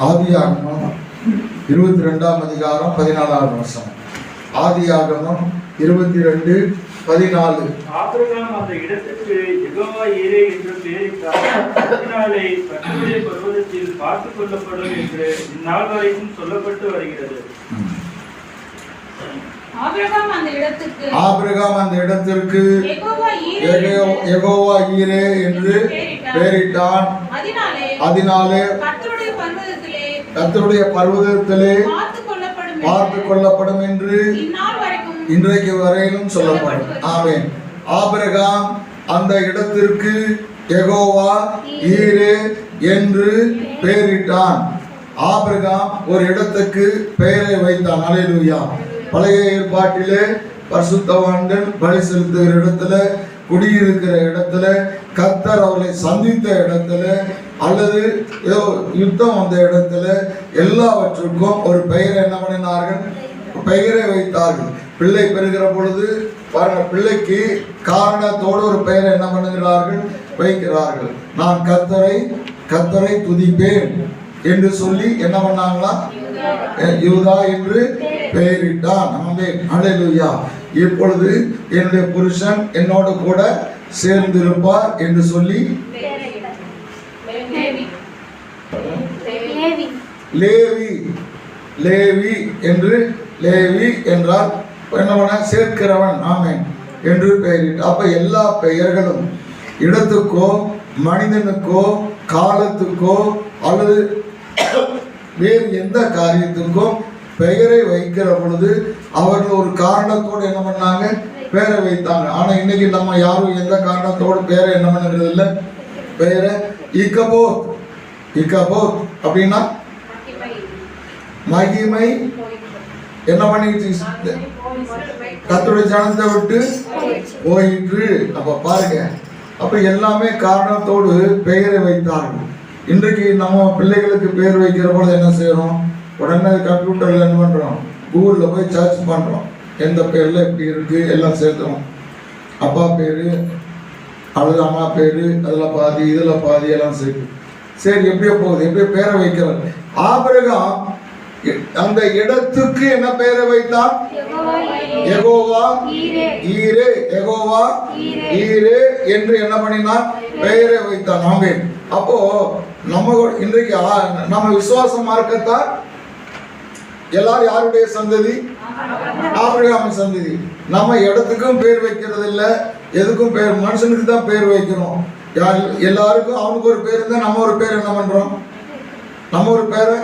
ஆதியாகமம் 22ஆம் அதிகாரம் 14ஆவது வசனம். ஆதியாகமம் 22:14. ஆபிரகாம் அந்த இடத்துக்கு யெகோவா ஈரே என்று பெயரிட்டார். அதனாலே கர்த்தருடைய பர்வதத்தில் பார்த்துக் கொள்ளப்படும் என்று இந்நாள் வரைக்கும் சொல்லப்பட்டு வருகிறது. ஆபிரகாம் அந்த இடத்திற்கு யெகோவா ஈரே என்று பெயரிட்டான். அதனாலே கர்த்தருடைய பர்வதத்திலே பார்த்துக் கொள்ளப்படும் என்று இன்றைக்கு வரையிலும் சொல்லப்படும். ஆமென். ஆபிரகாம் அந்த இடத்திற்கு யெகோவா ஈரே என்று பெயரிட்டான். ஆபிரகாம் ஒரு இடத்துக்கு பெயரை வைத்தான். அல்லேலூயா. பழைய ஏற்பாட்டிலே பரிசுத்தவான்கள் பலி செலுத்துகிற இடத்துல, குடியிருக்கிற இடத்துல, கர்த்தர் அவர்களை சந்தித்த இடத்துல, அல்லது ஏதோ யுத்தம் வந்த இடத்துல, எல்லாவற்றுக்கும் ஒரு பெயரை என்ன பண்ணினார்கள்? பெயரை வைத்தார்கள். பிள்ளை பெறுகிற பொழுது பாருங்க, பிள்ளைக்கு காரணத்தோடு ஒரு பெயரை என்ன பண்ணுகிறார்கள்? வைக்கிறார்கள். நான் கர்த்தரை துதிப்பேன் என்று சொல்லி என்ன பண்ணாங்களா? யூதா என்று பெயரிட்டான். ஆமென். அல்லேலூயா. இப்பொழுது என்னுடைய புருஷன் என்னோடு கூட சேர்ந்திருப்பார் என்று சொல்லி லேவி என்று, லேவி என்றால் என்ன பண்ண? சேர்க்கிறவன். ஆமென் என்று பெயரிட்டு. அப்ப எல்லா பெயர்களும் இடத்துக்கோ மனிதனுக்கோ காலத்துக்கோ அல்லது வேறு எந்த காரியத்துக்கும் பெயரை வைக்கிற பொழுது அவர்கள் ஒரு காரணத்தோடு என்ன பண்ணாங்க? பெயரை வைத்தாங்க. ஆனா இன்னைக்கு நம்ம யாரும் எந்த காரணத்தோடு பெயரை என்ன பண்ணுறது இல்லை? பெயரை இக்கபோத் அப்படின்னா மகிமை என்ன பண்ணிட்டு கர்த்தருடைய ஜனத்தை விட்டு போயிற்று. அப்ப பாருங்க, அப்ப எல்லாமே காரணத்தோடு பெயரை வைத்தார்கள். இன்றைக்கு நம்ம பிள்ளைகளுக்கு பேர் வைக்கிற பொழுது என்ன செய்யறோம்? உடனே கம்ப்யூட்டர்ல என்ன பண்றோம்? கூகுளில் போய் சர்ச் பண்றோம். எந்த பேர்ல எப்படி இருக்கு எல்லாம் சேர்த்துறோம். அப்பா பேரு அல்லது அம்மா பேரு, அதுல பாதி இதுல பாதி எல்லாம் சேர்த்து சரி எப்படியோ போகுது. எப்படியோ பேரை வைக்கிறார். ஆபிரகாம் அந்த இடத்துக்கு என்ன பெயரை வைத்தான்? யெகோவா ஈரே, யெகோவா ஈரே என்று என்ன பண்ணினான்? பெயரை வைத்தான். ஆமென். அப்போ நம்ம இன்றைக்கு நம்ம விசுவாச மார்க்கத்தால் எல்லாரும் யாருடைய சந்ததி? ஆபிரகாமின் சந்ததி. நம்ம இடத்துக்கும் பேர் வைக்கிறது இல்லை, எதுக்கும் பேர், மனுஷனுக்கு தான் பேர் வைக்கிறோம். எல்லாருக்கும் அவனுக்கு ஒரு பேர் இருந்தா நம்ம ஒரு பேர் என்ன பண்றோம்? நம்ம ஒரு பேரை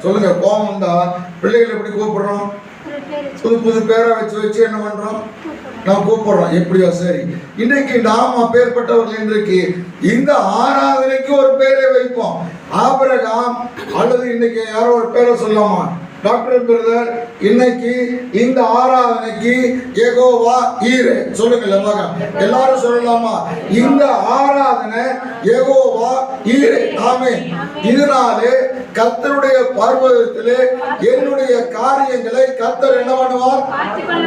சொல்லுங்க. கோபம் வந்தா பிள்ளைகளை எப்படி கூப்பிடுறோம்? புது பேரை வச்சு என்ன பண்றோம்? நாம் கூப்பிடுறோம். எப்படியோ சரி. இன்றைக்கு நாம் அப்பேற்பட்டவர்கள் இன்றைக்கு இந்த ஆராதனைக்கு ஒரு பேரை வைப்போம். ஆபிரகாம் அல்லது இன்னைக்கு யாரோ ஒரு பேரை சொல்லாமா? டாக்டர் பிரதர் இன்னைக்கு இந்த ஆராதனைக்கு யெகோவா ஈரே சொல்லுங்க. எல்லாரும் சொல்லலாமா? இந்த ஆராதனை யெகோவா ஈரே. ஆமென். இதனாலே கர்த்தருடைய பர்வதத்திலே என்னுடைய காரியங்களை கர்த்தர் என்ன பண்ணுவார்?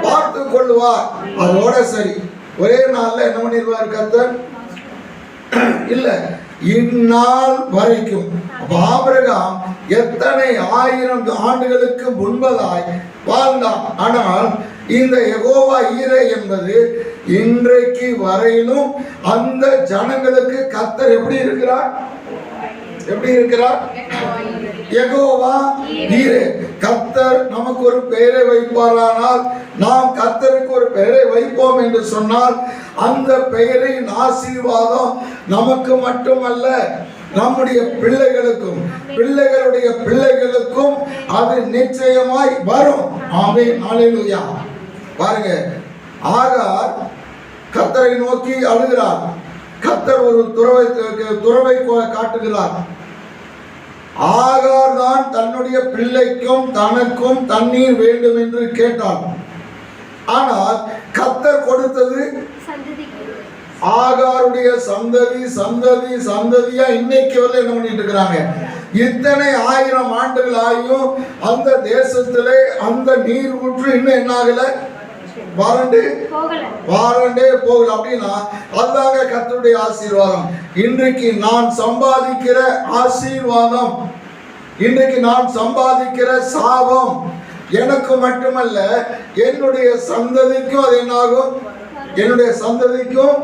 பார்த்து கொள்ளுவார். அதோட சரி, ஒரே நாள்ல என்ன பண்ணிடுவார் கர்த்தர்? இல்ல, இந்நாள் வரைக்கும். ஆபிரகாம் எத்தனை 1000 ஆண்டுகளுக்கு முன்பதாய் வாழ்ந்தான். ஆனால் இந்த யெகோவா ஈரே என்பது இன்றைக்கு வரையிலும் அந்த ஜனங்களுக்கு கர்த்தர் எப்படி இருக்கிறார்? எப்படி இருக்கிறார்? யெகோவா ஈரே. கர்த்தர் நமக்கு ஒரு பெயரை வைப்பாரானால், நாம் கர்த்தருக்கு ஒரு பெயரை வைப்போம் என்று சொன்னால், அந்த பெயரின் ஆசீர்வாதம் நமக்கு மட்டுமல்ல, நம்முடைய பிள்ளைகளுக்கும் பிள்ளைகளுடைய பிள்ளைகளுக்கும் அது நிச்சயமாய் வரும். ஆமென். அல்லேலூயா. பாருங்க, ஆகார் கர்த்தரை நோக்கி அழுகிறார். கர்த்தர் ஒரு துறவை காட்டுகிறார். ஆகார் தான் தன்னுடைய பிள்ளைக்கும் தனக்கும் தண்ணீர் வேண்டும் என்று கேட்டார். ஆனால் கர்த்தர் கொடுத்தது ஆகாருடைய சந்ததியா இன்னைக்கு வந்து என்ன பண்ணிட்டு இருக்கிறாங்க? இத்தனை 1000 ஆண்டுகள் ஆகியும் அந்த தேசத்திலே அந்த நீர் ஊற்று இன்னும் என்ன ஆகல? வறண்டே போகல. அப்படின்னா அதுதாங்க கர்த்தருடைய ஆசீர்வாதம். இன்றைக்கு நான் சம்பாதிக்கிற ஆசீர்வாதம் இன்றைக்கு நான் சம்பாதிக்கிற சாபம் எனக்கு மட்டுமல்ல, என்னுடைய சந்ததிக்கும் அது என்னாகும், என்னுடைய சந்ததிக்கும்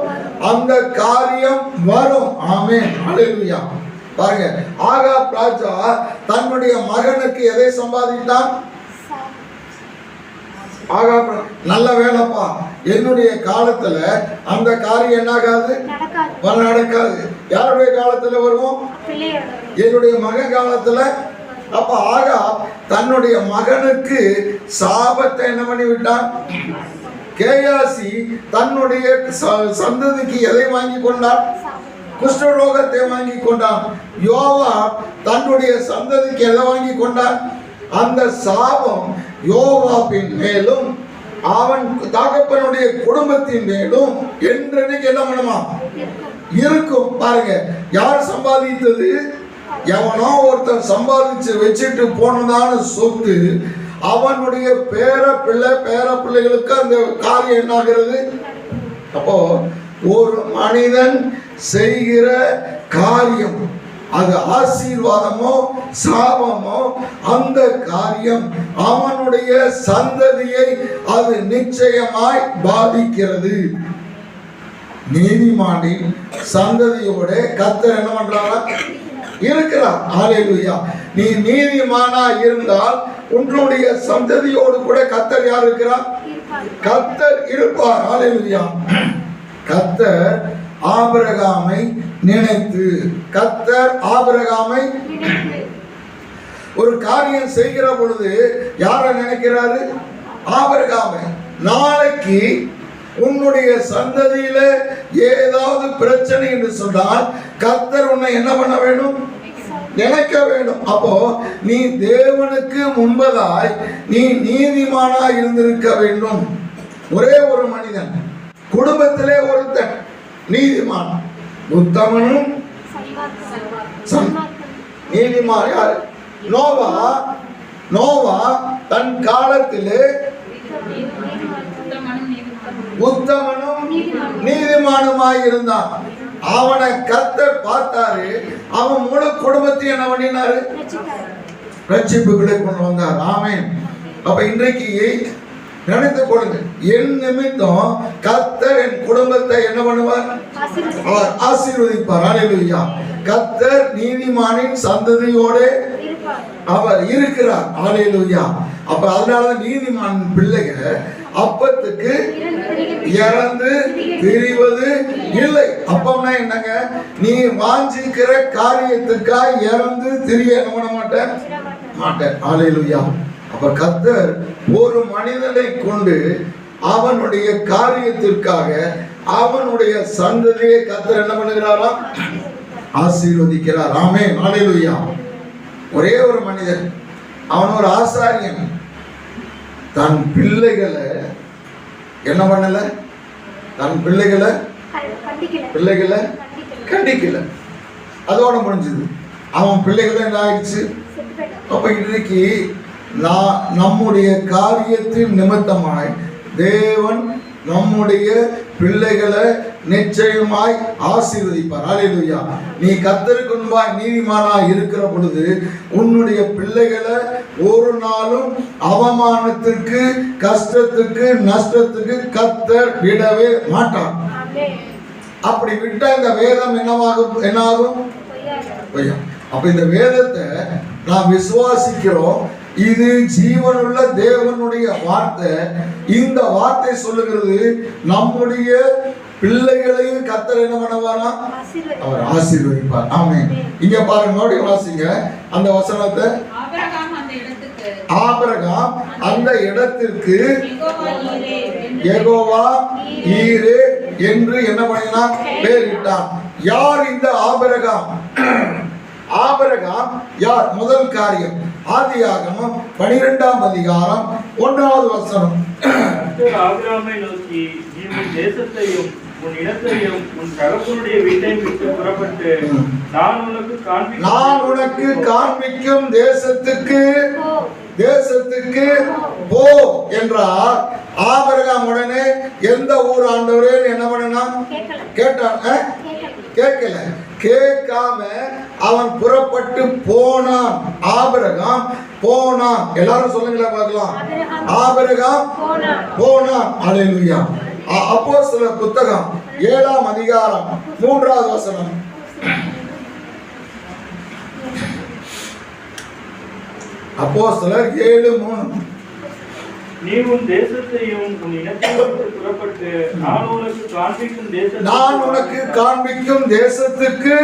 அந்த காரியம் வரும். ஆமென், அல்லேலூயா. பாருங்க, ஆகாப் ராஜா தன்னுடைய மகனுக்கு எதை சம்பாதித்தான்? ஆகாப், நல்ல வேலைப்பா, என்னுடைய காலத்துல அந்த காரியம் என்னாகாது, நடக்காது. யாருடைய காலத்துல வரும்? என்னுடைய மகன் காலத்துல. அப்ப ஆகாப் தன்னுடைய மகனுக்கு சாபத்தை என்ன பண்ணி விட்டான்? கேயாசி தன்னுடைய சந்ததிக்கு எதை வாங்கி கொண்டான்? குஷ்டரோகத்தை வாங்கி கொண்டான். யோவாப் தன்னுடைய சந்ததிக்கு எதை வாங்கி கொண்டான்? அந்த சாபம் யோவாபின் மேலும் அவன் தகப்பனுடைய குடும்பத்தின் மேலும் என்றைக்கு என்ன பண்ணுமா இருக்கும். பாருங்க, யார் சம்பாதித்தது? எவனோ ஒருத்தன் சம்பாதிச்சு வச்சுட்டு போனதான சொத்து அவனுடைய பேர பிள்ளைகளுக்கு அந்த காரியம் என்னாகிறது. அப்போ ஒரு மனிதன் செய்கிற காரியம், அது ஆசீர்வாதமோ சாபமோ, அந்த காரியம் அவனுடைய சந்ததியை அது நிச்சயமாய் பாதிக்கிறது. நீதிமானின் சந்ததியோட கர்த்தர் என்ன பண்றாரா? இருக்கிறார். ஹல்லேலூயா. நீ நீதிமானா இருந்தால் உன்னுடைய சந்ததியோடு கூட கர்த்தர் யார் இருக்கிறார்? கர்த்தர் இருப்பார். ஹல்லேலூயா. கர்த்தர் ஆபிரகாமை நினைத்து, கர்த்தர் ஆபிரகாமை ஒரு காரியம் செய்கிற பொழுது யாரை நினைக்கிறாரு? ஆபிரகாமை. நாளைக்கு உன்னுடைய சந்ததியில ஏதாவது பிரச்சனை என்று சொன்னால் கர்த்தர் உன்னை என்ன பண்ண வேண்டும்? நினைக்க வேண்டும். அப்போ நீ தேவனுக்கு முன்பதாய் நீ நீதிமானாய் இருந்திருக்க வேண்டும். ஒரே ஒரு மனிதன் குடும்பத்திலே ஒருத்தன் நீதிமான், உத்தமனும் நீதிமான். யார்? நோவா. நோவா தன் காலத்திலே உத்தமனும் நீதிமானுமாய் இருந்தான். அவனை கர்த்தர் பார்த்தாரு. அவன் முழு குடும்பத்தையும் என்ன பண்ணினாரு? ரட்சிப்புகளை கொண்டு வந்தார். ஆமென். அப்ப இன்றைக்கு நினைத்து கொள்ளுங்க, என் நிமித்தம் கர்த்தர் என் குடும்பத்தை என்ன பண்ணுவார்? அவர் ஆசீர்வதிப்பார். ஹல்லேலூயா. கர்த்தர் நீதிமானின் சந்ததியோட அவர் இருக்கிறார். ஹல்லேலூயா. அப்ப அதனால நீதிமான் பிள்ளைகள் அப்பத்துக்கு இறந்து திரிவது இல்லை. அப்பம்னா என்னங்க? நீ வாஞ்சிக்கிற காரியத்துக்காக இறந்து திரிய மாட்டேன். ஹல்லேலூயா. அப்ப கர்த்தர் ஒரு மனிதனை கொண்டு அவனுடைய காரியத்திற்காக அவனுடைய சந்ததியை கர்த்தர் என்ன பண்ணுகிறாரா? ஆசீர்வதிக்கிறார். ஆமென். ஹல்லேலூயா. ஒரே ஒரு மனிதன், அவன் ஒரு ஆசாரியன், தன் பிள்ளைகளை என்ன பண்ணல? தன் பிள்ளைகளை கண்டிக்கல. அதோட முடிஞ்சது. அவன் பிள்ளைகளை என்ன ஆயிடுச்சு? அப்ப இன்றைக்கு நம்முடைய காரியத்தின் நிமித்தமாய் தேவன் நம்முடைய பிள்ளைகளை நிச்சயமாய் ஆசீர்வதிப்பார். ஹல்லேலூயா. நீ கர்த்தருக்கு முன்பாய் நீதிமானாய் இருக்கிற பொழுது உன்னுடைய பிள்ளைகளை ஒரு நாளும் அவமானத்திற்கு, கஷ்டத்துக்கு, நஷ்டத்துக்கு கர்த்தர் விடவே மாட்டார். அப்படி விட்ட இந்த வேதம் என்னாகும்? அப்ப இந்த வேதத்தை நாம் விசுவாசிக்கிறோம். இது ஜீவனுள்ள தேவனுடைய வார்த்தை. இந்த வார்த்தை சொல்லுகிறது, நம்முடைய பிள்ளைகளையும் கர்த்தர் என்ன பண்ணுவாரா? அவர் ஆசீர்வதிப்பார். ஆமென். இங்க பாருங்க, நோடி வாசிங்க அந்த வசனத்தை. ஆபிரகாம் அந்த இடத்திற்கு யெகோவா ஈரே என்று என்ன பண்ணினான்? பெயரிட்டான். யார் இந்த ஆபிரகாம்? ஆபிரகாம் யார்? முதல் காரியம் ஆதியாகமம் 12ஆம் அதிகாரம் 1வது வசனம். ஆபிரகாமை நோக்கி, நீ உன் தேசத்தையும் உன் இடத்தையும் உன் தகப்பனுடைய வீட்டையும் விட்டு புறப்பட்டு நான் உனக்கு காண்பிக்கும் தேசத்துக்கு போ என்றார். ஆபிரகாம் உடனே எந்த ஊர் ஆண்டவரே என்ன பண்ணா? கேட்டான். கேட்கல. கேட்காம அவன் புறப்பட்டு போனான். ஆபிரகாம் போனான். எல்லாரும் சொல்லுங்களேன் பார்க்கலாம். ஆபிரகாம் போனான். அல்லேலூயா. அப்போஸ்தலர் புத்தகம் 7ஆம் அதிகாரம் 3வது வசனம். அப்போஸ்தலர் 7:3. நீ உன் தேசத்தையும் உன் இனத்தையும் புறப்பட்டு நான் உனக்கு காண்பிக்கும் தேசத்துக்கு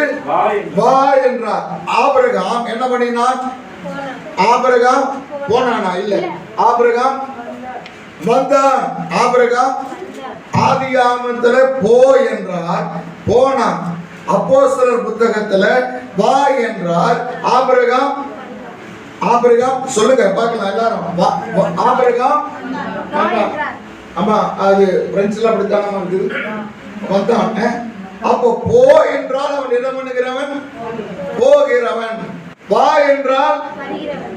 வா என்றார். ஆபிரகாம் என்ன பண்ணினான்? ஆபிரகாம் போனானா? இல்ல, ஆபிரகாம் வந்தான். ஆபிரகாம் ஆதியாகமத்துல போ என்றார், போனான். அப்போஸ்தலர் புத்தகத்துல வா என்றார். ஆபிரகாம் சொல்லுங்க பார்க்கலாம் எல்லாரும். ஆபிரகாம் ஆமா, அது பிரெஞ்சுல அப்படித்தானே இருக்குது. வந்தான். அப்போ போ என்றால் அவன் என்ன பண்ணுகிறவன்? போகிறவன். வா என்றால்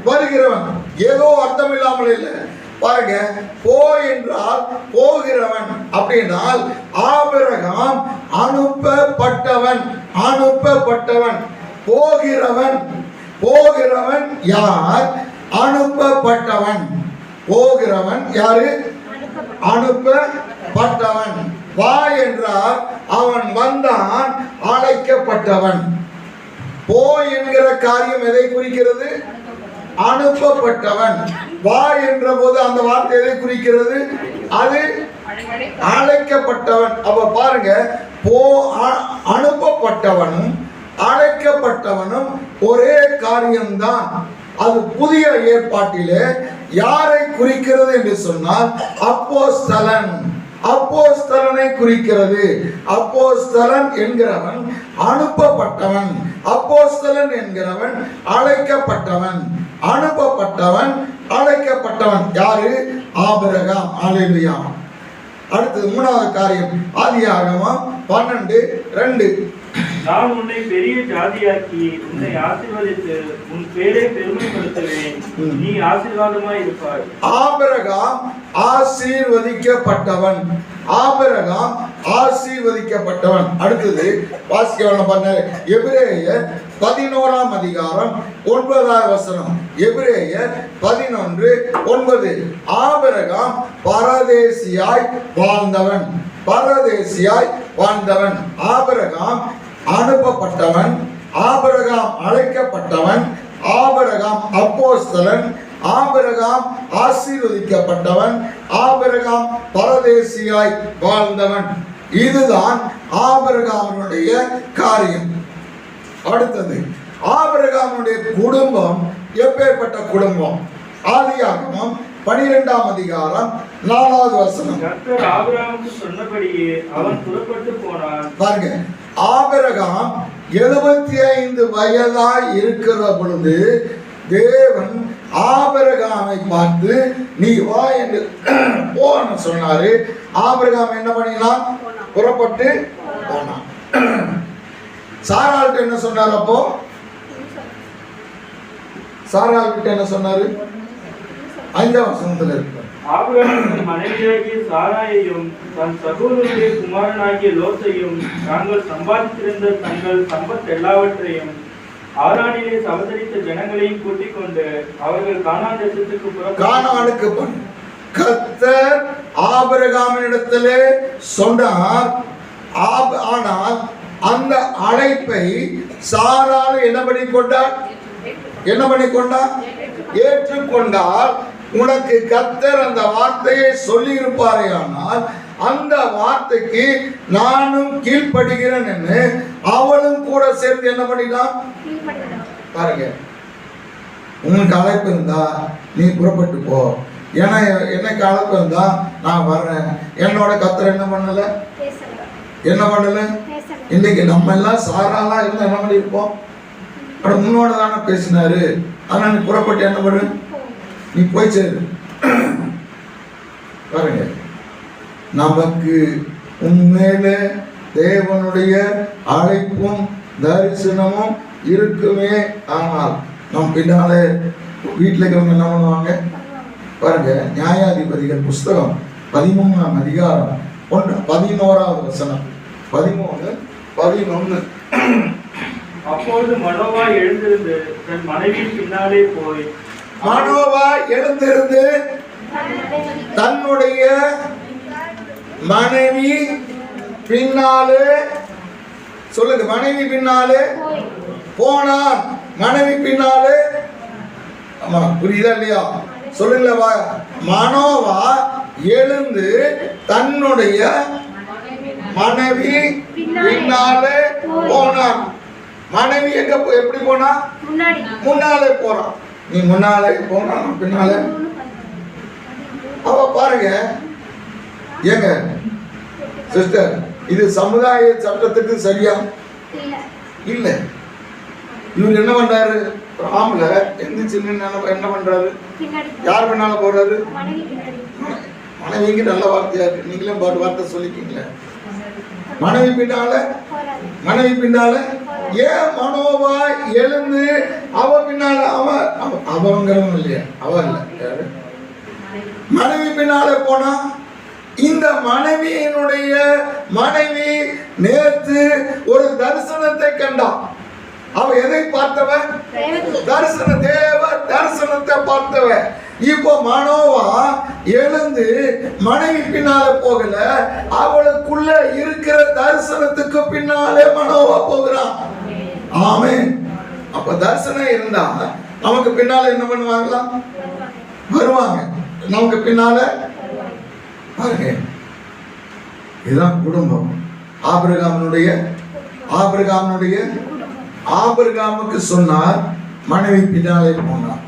வருகிறவன். ஏதோ அர்த்தம் இல்லாமல் இல்லை பாருங்க. போ என்றால் போகிறவன். அப்படின்னால் ஆபிரகாம் அனுப்பப்பட்டவன். போகிறவன் யார்? அனுப்பப்பட்டவன். போகிறவன் யாரு? அனுப்பப்பட்டவன். வா என்றால் அவன் வந்தான், அழைக்கப்பட்டவன். போ என்கிற காரியம் எதை குறிக்கிறது? அனுப்பப்பட்டவன். வா என்ற போது அந்த வார்த்தை எதை குறிக்கிறது? அது அழைக்கப்பட்டவன். அப்ப பாருங்க, அனுப்பப்பட்டவனும் அழைக்கப்பட்டவனும் ஒரே காரியம்தான். அது புதிய ஏற்பாட்டிலே யாரை குறிக்கிறது என்று சொன்னால் அப்போஸ்தலனை குறிக்கிறது. அப்போஸ்தலன் என்கிறவன் அனுப்பப்பட்டவன், அப்போஸ்தலன் என்கிறவன் அழைக்கப்பட்டவன். அனுப்பப்பட்டவன், அழைக்கப்பட்டவன் யாரு? ஆபிரகாம். அல்லேலூயா. அடுத்தது 3வது காரியம், ஆதியாகமம் 12:2. நான் உன்னை பெரிய ஜாதியாக்கி உன்னை ஆசீர்வதித்து உன் பேரை பெருமைப்படுத்துவேன், நீ ஆசீர்வாதமாய் இருப்பாய். ஆபிரகாம் ஆசீர்வதிக்கப்பட்டவன். ஆபிரகாம் ஆசீர்வதிக்கப்பட்டவன். அடுத்தது வாசிக்க பண்ண எபிரேயர் 11ஆம் அதிகாரம் 9வது வசனம். எபிரேயர் 11:9. ஆபிரகாம் பரதேசியாய் வாழ்ந்தவன். ஆபிரகாம் அனுப்பப்பட்டவன். ஆபிரகாம் அழைக்கப்பட்டவன். ஆபிரகாம் அப்போஸ்தலன். ஆபிரகாம் ஆசீர்வதிக்கப்பட்டவன். ஆபிரகாம் பரதேசியாய் வாழ்ந்தவன். இதுதான் ஆபிரகாமுடைய காரியம். அடுத்தது ஆபிரகாமுடைய குடும்பம் எப்பேற்பட்ட குடும்பம்? ஆதியாகமம் 12ஆம் அதிகாரம் 4வது வசனம். கர்த்தர் ஆபிரகாமுக்கு சொன்னபடியே அவன் புறப்பட்டு போனான். பாருங்க, ஆபிரகாம் 75 வயதாய் இருக்கிற பொழுது தேவன் ஆபிரகாமை பார்த்து நீ வா என்று போன்னு சொன்னாரு. ஆபிரகாம் என்ன பண்ணினான்? புறப்பட்டு போனான். சாராள்கிட்ட என்ன சொன்னார்? அப்போ சாராள்கிட்ட என்ன சொன்னாரு? 5ஆம் வசனத்துல இருக்கு. ஆபிரகாமின் மனைவியாகிய சாராயையும் தன் சகோதரனுடைய குமாரனாகிய லோத்தையும் தாங்கள் சம்பாதித்திருந்த தங்கள் சம்பத் எல்லாவற்றையும் ஆரானிலே சவதரித்த ஜனங்களையும் கூட்டிக் கொண்டு அவர்கள் கானான் தேசத்துக்கு கானானுக்கு கர்த்தர் ஆபிரகாமினிடத்திலே சொன்னார். ஆனால் அந்த அழைப்பை சாராள் என்ன பண்ணிக்கொண்டார்? ஏற்றுக்கொண்டால் உனக்கு கர்த்தர் அந்த வார்த்தையை சொல்லி இருப்பாரே, ஆனால் அந்த வார்த்தைக்கு நானும் கீழ்ப்படுகிறேன் என்று அவளும் கூட சேர்ந்து என்ன பண்ணிடலாம் பாருங்க. உனக்கு அழைப்பு இருந்தா நீ புறப்பட்டு போ. ஏன்னா எனக்கு அழைப்பு இருந்தா நான் வர்றேன். என்னோட கர்த்தர் என்ன பண்ணல? இன்னைக்கு நம்ம எல்லாம் சாராலாம் இல்லை என்ன பண்ணிருப்போம்? முன்னோட தானே பேசினாரு. ஆனா நீ புறப்பட்டு என்ன பண்ணு? நீ போய் சேரு. பாருங்க, நமக்கு உண்மையில தேவனுடைய அழைப்பும் தரிசனமும் இருக்குமே. ஆனால் நம் பின்னாலே வீட்டில் இருக்கிறவங்க என்ன பண்ணுவாங்க பாருங்க. நியாயாதிபதிகள் புஸ்தகம் 13ஆம் அதிகாரம் 11வது வசனம். 13 11. அப்பொழுது மனோவா எழுந்திருந்து தன் மனைவி பின்னாலே போய் மனோவா எழுந்திருந்து தன்னுடைய மனைவி பின்னாலே, சொல்லுங்க, மனைவி பின்னாலே போனான். மனைவி பின்னாலே, ஆமா, புரியுதா இல்லையா? சொல்லுங்களா. மனோவா எழுந்து தன்னுடைய மனைவி பின்னாலே போனான். மனைவி எங்க எப்படி போனா? முன்னாலே போறான். நீ முன்னாலே போனா பின்னாலே. அவ பாருங்க, ஏங்க சிஸ்டர், இது சமுதாய சட்டத்துக்கு சரியா? இல்ல. இவர் என்ன பண்றாரு? ஆம்பளை எந்திரிச்சு என்ன பண்றாரு? யார் பின்னால போறாரு? மனைவிக்கு நல்ல வார்த்தையா இருக்கு. நீங்களும் வார்த்தை சொல்லிக்கீங்களே. மனைவி பின்னால, மனைவி பின்னால. ஏன் மனோவா எழுந்து அவ பின்னால? அவங்கிறவங்க இல்லையா? அவ இல்ல, மனைவி பின்னால போனா. இந்த மனைவியினுடைய மனைவி நேற்று ஒரு தரிசனத்தை கண்டான். அவ எதை பார்த்தவன்? தேவ தரிசனத்தை பார்த்தவன். இப்போ மனோவா எழுந்து மனைவி பின்னால போகல, அவளுக்குள்ள இருக்கிற தரிசனத்துக்கு பின்னாலே மனோவா போகிறான். ஆமென். அப்ப தரிசனம் இருந்தா நமக்கு பின்னால என்ன பண்ணுவாங்களா? வருவாங்க. நமக்கு பின்னால பாருங்க, இதுதான் குடும்பம். ஆபிரகாமுக்கு சொன்னார், மனைவி பின்னாலே போனார்.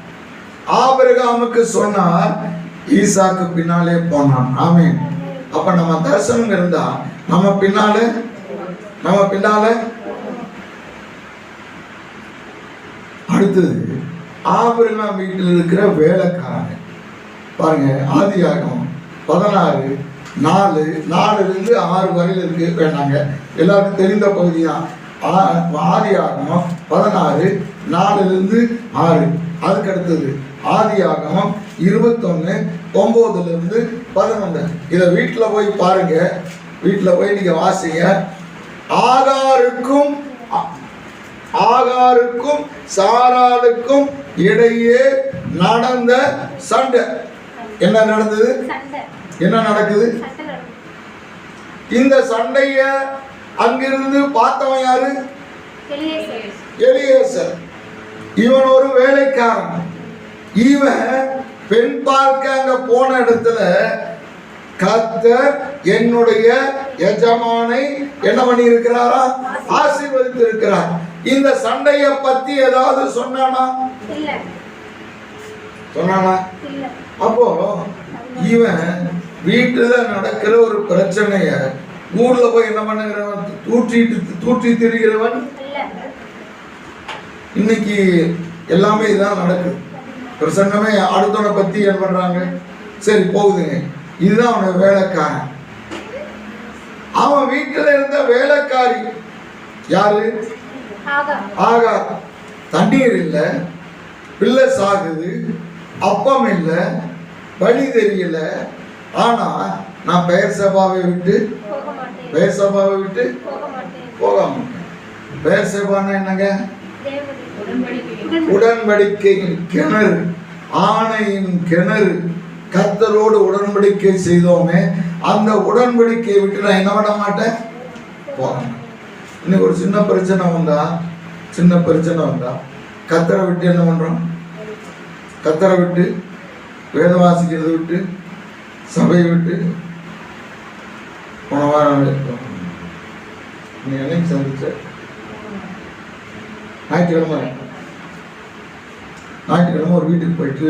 ஆபிரகாமுக்கு சொன்னார், ஈசாக்கு பின்னாலே போனான். ஆமென். அப்ப நம்ம தரிசனம் இருந்தா நம்ம பின்னாலே அடுத்தது ஆபிரகாம் வீட்டில் இருக்கிற வேலைக்காரங்க பாருங்க. ஆதியாகமம் 16:4-6 வரையில் இருக்கு. வேண்டாங்க, எல்லாருக்கும் தெரிந்த பகுதி தான். ஆதியாகமம் 16:4-6. அதுக்கு அடுத்தது ஆதியாகமம் 21:9-11. இதை வீட்டில் போய் பாருங்க, வீட்டில் போய் நீங்க வாசிங்க. ஆகாருக்கும் சாராளுக்கும் இடையே நடந்த சண்டை. என்ன நடந்தது? என்ன நடக்குது? இந்த சண்டைய அங்கிருந்து பார்த்தவன் யாரு? எலியேசர். இவன் ஒரு வேலைக்காரன். இவன் பெண் பார்க்க அங்க போன இடத்துல கர்த்தர் என்னுடைய எஜமானை என்ன பண்ணி இருக்கிறாரா? ஆசீர்வதித்து இருக்கிறார். இந்த சண்டைய பத்தி ஏதாவது சொன்னானா? அப்போ இவன் வீட்டுல நடக்கிற ஒரு பிரச்சனைய ஊர்ல போய் என்ன பண்ணுகிறவன்? தூற்றி திரிகிறவன். இன்னைக்கு எல்லாமே இதான் நடக்குது. பிரசங்கமே அடுத்தவனை பத்தி என்ன பண்றாங்க? சரி போகுதுங்க. இதுதான் அவனோட வேலைக்காரன். அவன் வீட்டுல இருந்த வேலைக்காரி யாரு? ஆகார். தண்ணீர் இல்ல, பிள்ளை சாகுது, அப்பம் இல்ல, வழி தெரியல. ஆனா நான் பெயர்சபாவை விட்டு போக மாட்டேன். பெயர்சபான்னா என்னங்க? உடன்படிக்கையின் கிணறு, ஆணையின் கிணறு. கர்த்தரோடு உடன்படிக்கை செய்தோமே, அந்த உடன்படிக்கையை விட்டு நான் என்ன பண்ண மாட்டேன்? போக மாட்டேன். இன்னைக்கு ஒரு சின்ன பிரச்சனை வந்தா கர்த்தரை விட்டு என்ன பண்றோம்? கர்த்தரை விட்டு, வேத வாசிக்கிறத விட்டு, சபையை விட்டு. போன வாரம் நீ என்னைக்கு சந்திச்ச? ஞாயிற்றுக்கிழமை ஒரு வீட்டுக்கு போயிட்டு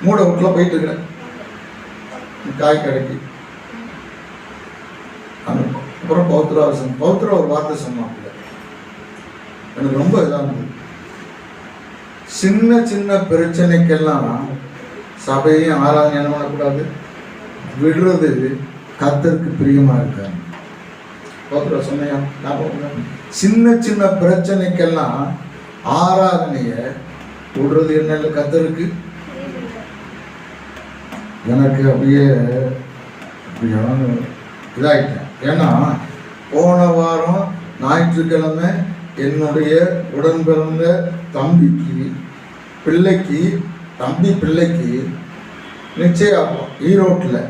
மூட வீட்டில் போயிட்டு இருக்கிறேன், காய் கடைக்கு. அப்புறம் பௌத்திரா ஒரு வார்த்தை சொன்னாங்க. எனக்கு ரொம்ப இதாக இருந்தது. சின்ன சின்ன பிரச்சனைக்கெல்லாம் சபையும் ஆராதனை என்ன பண்ணக்கூடாது? விடுறது கர்த்தருக்கு பிரியமா இருக்காங்க. பௌத்திரா சொன்னையா? சின்ன சின்ன பிரச்சனைக்கெல்லாம் ஆராதனைய விடுறது என்ன இல்லை கர்த்தருக்கு. எனக்கு அப்படியே இதாகிட்டேன். ஏன்னா போன வாரம் ஞாயிற்றுக்கிழமை என்னுடைய உடன் பிறந்த தம்பி பிள்ளைக்கு நிச்சயம் ஈரோட்டில்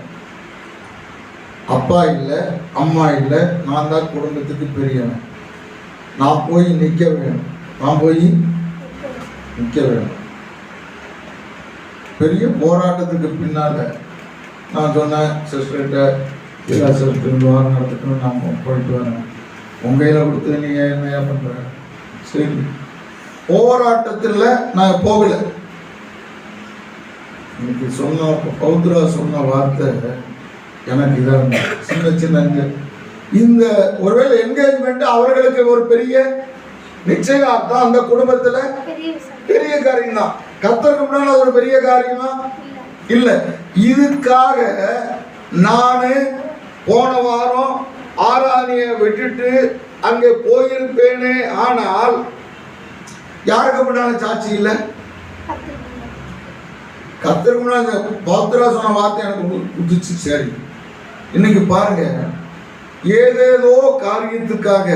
அப்பா இல்லை, அம்மா இல்லை, நான் தான் குடும்பத்துக்கு பெரியவன். நான் போய் நிற்க வேணும். பெரிய போராட்டத்துக்கு பின்னால் நான் சொன்னேன், சிஸ்டர்கிட்ட இல்லை சிஸ்டர் வாரம் நடத்துக்கணும், நான் போயிட்டு வரேன். உங்கள் கையில் கொடுத்து நீங்கள் என்னையா பண்ணுற? சரி, போராட்டத்தில் நான் போகலை. இன்னைக்கு பௌத்ரா சொன்ன வார்த்தை எனக்கு இதான் சின்ன இந்த ஒருவேளை என்கேஜ்மெண்ட் அவர்களுக்கு ஒரு பெரிய நிச்சயதார்த்தம் அந்த குடும்பத்துல பெரிய காரியம் தான். கர்த்தருக்கு முன்னால ஒரு பெரிய காரியமா இல்ல. இதுக்காக நானு போன வாரம் ஆராதனையை விட்டுட்டு அங்கே போயிருப்பேனே, ஆனால் யாருக்கு முன்னால சாட்சி இல்லை. கர்த்தருக்கு முன்னால பௌத்ரா சொன்ன வார்த்தை எனக்கு உதிச்சு. சரி, இன்னைக்கு பாருங்க, ஏதேதோ காரியத்துக்காக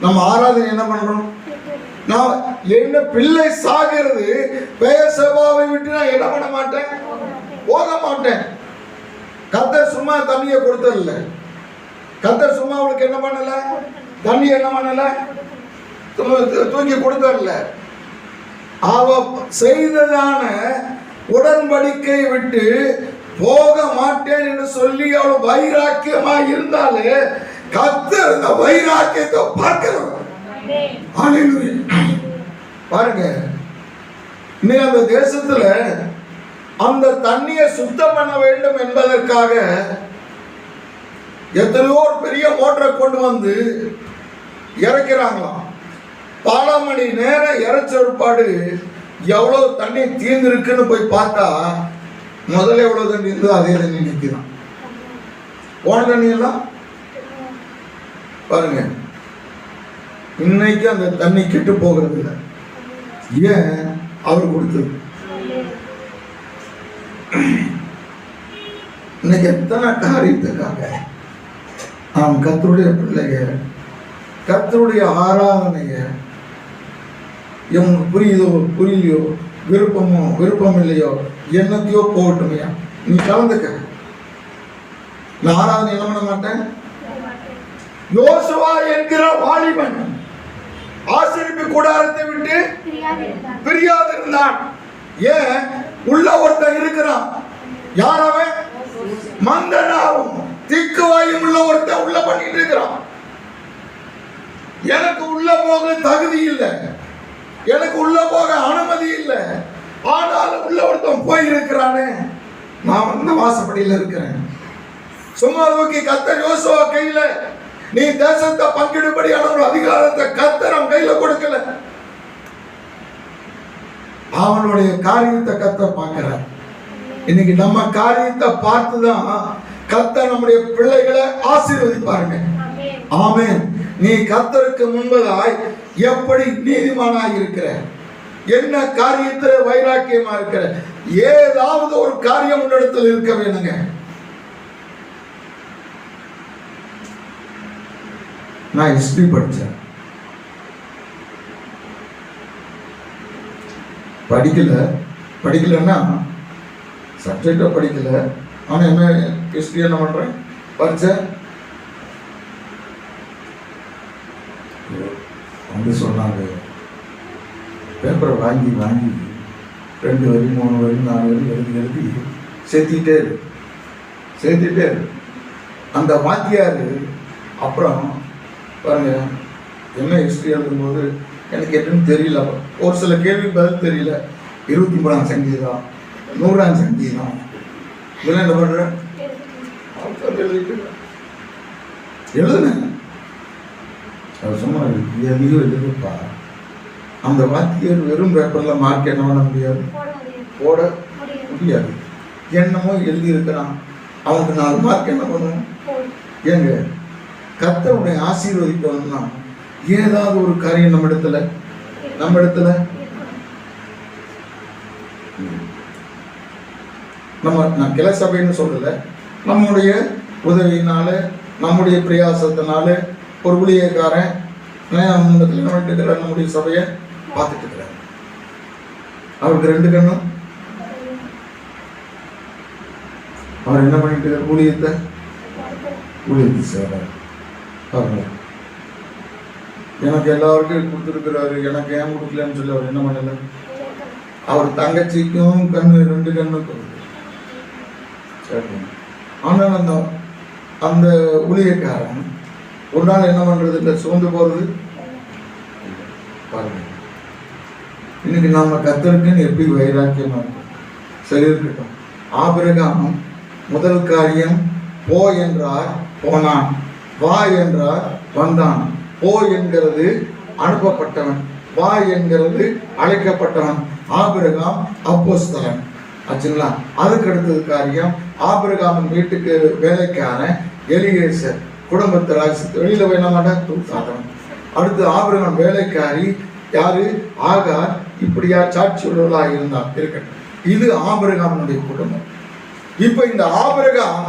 நம்ம ஆராதனை என்ன பண்றோம்? நான் என்ன பிள்ளை சாகிறது, பெயர் சபாவை விட்டு நான் என்ன பண்ண மாட்டேன், போக மாட்டேன். கர்த்தர் சும்மா தண்ணியை கொடுத்ததில்ல. கர்த்தர் சும்மா அவளுக்கு என்ன பண்ணல, தண்ணி என்ன பண்ணல, தூக்கி கொடுத்ததில்ல. அவ செய்ததான உடன்படிக்கை விட்டு போக மாட்டேன் என்று சொல்லி அவள் வைராக்கியமா இருந்தாலே கர்த்தர் அந்த வைராக்கியத்தை பார்க்கிறோம். பாருங்க, இன்னைக்கு அந்த தேசத்துல அந்த தண்ணியை சுத்தம் பண்ண வேண்டும் என்பதற்காக எத்தனையோ பெரிய மோட்டரை கொண்டு வந்து இறக்கிறாங்களாம். பல மணி நேரம் இறைச்ச ஒருபாடு எவ்வளவு தண்ணி தீர்ந்துருக்குன்னு போய் பார்த்தா முதல்ல எவ்வளவு தண்ணி இருந்தோ அதே தண்ணி நிற்கிறான். போன தண்ணி எல்லாம் பாருங்க, இன்னைக்கு அந்த தண்ணி கெட்டு போகிறது இல்லை. ஏன்? அவர் கொடுத்தது. இன்னைக்கு எத்தனை காரியத்துக்காக நாம் கர்த்தருடைய பிள்ளைங்க, கர்த்தருடைய ஆராதனைய இவங்க புரியுதோ புரியலையோ, விருப்பம் இல்லையோ, என்னத்தையோ போகட்டுமையா, நீ கலந்துக்க. நான் ஆராதனை என்ன பண்ண மாட்டேன். யோசுவா என்கிற வாலிபன் ஆசரிப்பு கூடாரத்தை விட்டு பிரியாது இருந்தான். ஏன்? உள்ள ஒருத்தன் இருக்கிறான். யார் அவன்? மந்தனாவும் திக்குவாயும் உள்ள ஒருத்தன் உள்ள பண்ணிட்டு இருக்கிறான். எனக்கு உள்ள போக தகுதி இல்லை, எனக்கு உள்ள போக அனுமதி இல்லை. ஆனாலும் உள்ள ஒருத்தன் போயிருக்கிறானே, நான் வந்து வாசப்படியில் இருக்கிறேன். சும்மா தூக்கி கர்த்தர் யோசுவா கையில நீ தேசத்தை பங்கிடும்படியான ஒரு அதிகாரத்தை கர்த்தர் அவன் கையில கொடுக்கல. அவனுடைய காரியத்தை கர்த்தர் பார்க்கிறார். இன்னைக்கு நம்ம காரியத்தை பார்த்துதான் கர்த்தர் நம்முடைய பிள்ளைகளை ஆசீர்வதிப்பாருங்க. ஆமென். நீ கர்த்தருக்கு முன்பதாய் எப்படி நீதிமானாய் இருக்கிற, என்ன காரியத்தில் வைராக்கியமா இருக்கிற, ஏதாவது ஒரு காரியம் உன்னிடத்தில் இருக்க வேணுங்க. நான் ஹிஸ்டரி படிக்கலன்னா சப்ஜெக்டை படிக்கல. ஆனால் என்ன ஹிஸ்டரி என்ன பண்ணுறேன், படித்தேன். வந்து சொன்னாங்க, பேப்பரை வாங்கி 2 வரி 3 வரி 4 வரி எழுதி சேர்த்திட்டே இரு. அந்த வாத்தியார் அப்புறம் பாருங்க, என்ன ஹிஸ்டரி எழுதும்போது எனக்கு என்னன்னு தெரியல. ஒரு சில கேள்வி பதில் தெரியல. 23ஆம் சங்கீதம், 100ஆம் சங்கீதம், இதெல்லாம் என்ன பண்ணுறேன், எழுதுனேன். அது சும்மா எதையோ எழுதுப்பா. அந்த வாத்தியார் வெறும் பேப்பரில் மார்க் என்ன பண்ண முடியாது, போட முடியாது. என்னமோ எழுதியிருக்கிறான், அவனுக்கு 4 மார்க் என்ன பண்ணுவோம். ஏங்க, கர்த்தருடைய ஆசீர்வதிக்கணும்னா ஏதாவது ஒரு காரியம் நம்ம இடத்துல நான் கிளை சபைன்னு சொல்லல, நம்முடைய உதவியினால, நம்முடைய பிரயாசத்தினால ஒரு ஊழியக்காரன் நம்முடைய சபையை பார்த்துட்டு இருக்கிறார். அவருக்கு 2 கண்ணும். அவர் என்ன பண்ணிட்டு இருக்கார்? ஊழியத்தை செய்றார். எனக்கு எல்லாருக்கும் கொடுத்துருக்கிறாரு, எனக்கு ஏன் கொடுக்கலன்னு சொல்லி அவர் என்ன பண்ணல? அவர் தங்கச்சிக்கும் கண்ணு 2 கண்ணு கொடுத்து. ஆனால் அந்த ஊழியக்காரன் ஒரு நாள் என்ன பண்றது இல்லை, சோர்ந்து போறது. பாருங்க, இன்னைக்கு நாம கத்தருக்குன்னு எப்படி வைராக்கியமா இருக்கும். சரி இருக்கட்டும். ஆபிரகாம் முதல் காரியம், போ என்றார் போனான், வா என்றார் வந்தான். போ என்கிறது அனுப்பப்பட்டவன், வா என்கிறது அழைக்கப்பட்டவன். ஆபிரகாம் அப்போஸ்தலன் ஆச்சுங்களா. அதுக்கு அடுத்தது காரியம், ஆபிரகாமின் வீட்டுக்கு வேலைக்கான எலியேசர் குடும்பத்தில் வெளியில போய் என்ன மாட்டேன். அடுத்து ஆபிரகாம் வேலைக்காரி யாரு? ஆகார். இப்படியா சாட்சி உள்ளவர்களாக இருந்தார். இருக்கட்டும், இது ஆபிரகாமினுடைய குடும்பம். இப்ப இந்த ஆபிரகாம்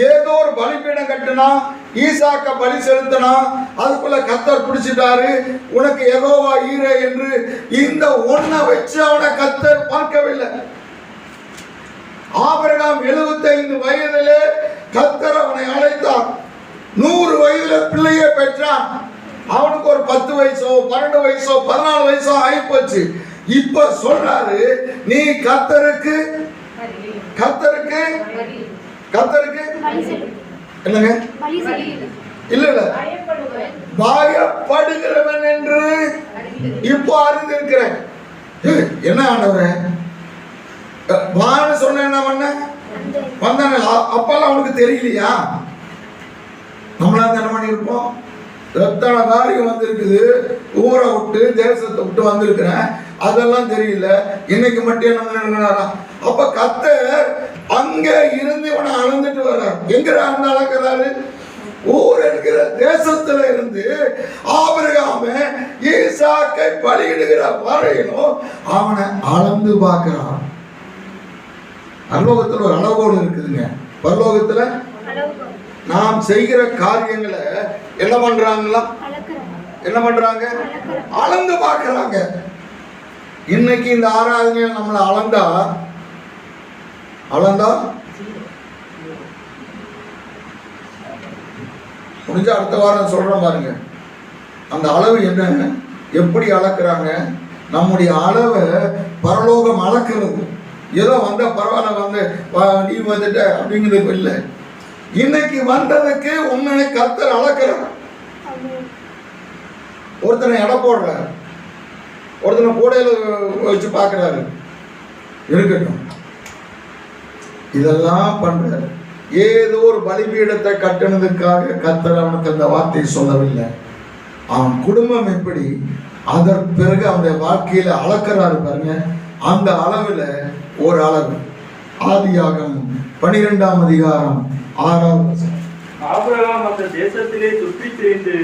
ஏதோ ஒரு பலிபீடம் கட்டினா, ஈசாக்க பலி செலுத்தினா, அதுக்குள்ள கத்தர் பிடிச்சிட்டாரு. உனக்கு யெகோவா ஈரே என்று இந்த ஒன்றை வச்சு அவனை கத்தர் பார்க்கவில்லை. ஆபிரகாம் 75 வயதிலே கத்தர் அவனை அழைத்தார். 100 வயதுல பிள்ளையை பெற்றான். அவனுக்கு ஒரு 10 வயசோ 12 வயசோ 14 வயசோ ஆயிப்போச்சு. இப்ப சொல்றாரு, நீ கத்தருக்கு என்னங்க இல்ல பயப்படுகிறவன் என்று இப்போ அறிந்திருக்கிறேன். என்ன ஆண்டவரே வான்னு சொன்ன, என்ன பண்ண வந்தான? அப்பெல்லாம் அவனுக்கு தெரியலையா? நம்மளா என்ன பண்ணிருப்போம்? எத்தனை காரியம் வந்திருக்குது, ஊரை விட்டு தேசத்தை விட்டு வந்திருக்கிறேன், அதெல்லாம் தெரியல. இன்னைக்கு மட்டும் என்ன? அப்ப கத்தர் அங்க இருந்து இவனை அளந்துட்டு வர்றார். எங்க இருந்து அளக்கிறாரு? ஊர் இருக்கிற தேசத்துல இருந்து ஆபிரகாம ஈசாக்கை பலியிடுகிற வரையிலும் அவனை அளந்து பார்க்கிறான். பரலோகத்துல ஒரு அளவோடு இருக்குதுங்க. பரலோகத்துல நாம் செய்கிற காரியங்களை என்ன பண்றாங்களா? என்ன பண்றாங்க? அளந்து பார்க்கறாங்க. இன்னைக்கு இந்த ஆராதனையில் நம்மளை அளந்தா முடிஞ்ச அடுத்த வாரம் சொல்றோம் பாருங்க. அந்த அளவு என்ன, எப்படி அளக்குறாங்க? நம்முடைய அளவை பரலோகம் அளக்கிறது. ஏதோ வந்த பரவாயில்ல, வந்து நீ வந்துட்ட அப்படிங்கிறது இல்லை. இன்னைக்கு வந்ததுக்கு உண்மையை கத்தர் அளக்கிறார். ஒருத்தனை எடை போடுறாரு, ஒருத்தனை கூடையில வச்சு பார்க்கிறாரு. இருக்கட்டும், இதெல்லாம் பண்றாரு. ஏதோ ஒரு பலிபீடத்தை கட்டினதுக்காக கத்தர் அவனுக்கு அந்த வார்த்தையை சொல்லவில்லை. அவன் குடும்பம் எப்படி, அதற்கு பிறகு அவனுடைய வாழ்க்கையில அளக்கிறாரு பாருங்க. அந்த அளவுல ஒரு அளவு. ஆதியாகமம் 12ஆம் அதிகாரம் 6ஆம் வசனம். ஆபிரகாம் அந்த தேசத்திலே சுற்றித் திரிந்து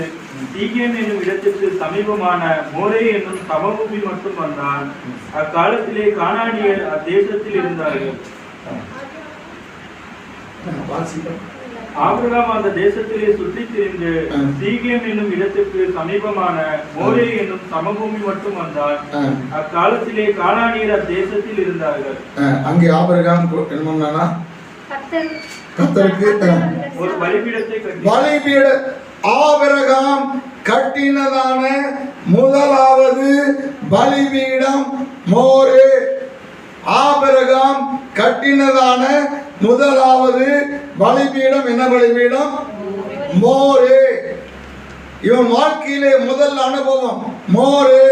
சீகேம் என்னும் இடத்திற்கு சமீபமான மோரே என்னும் சமபூமி மட்டும் வந்தான். அக்காலத்திலே கானானியர் அத்தேசத்தில் இருந்தார்கள். ஆபிரகாம் அந்த தேசத்திலே சுற்றித் திரிந்து சீகேம் என்னும் இடத்திற்கு சமீபமான மோரே என்னும் சமபூமி மட்டும் வந்தான். அக்காலத்திலே கானானியர் அத்தேசத்தில் இருந்தார்கள். அங்கே ஆபிரகாம் என்னன்னா கர்த்தருக்கு ஒரு பலிபீடத்தை ஆபிரகாம் கட்டினதான முதலாவது பலிபீடம் மோரே. ஆபிரகாம் கட்டினதான முதலாவது பலிபீடம் என்ன பலிபீடம்? மோரே. இவன் வாழ்க்கையிலே முதல் அனுபவம் மோரே.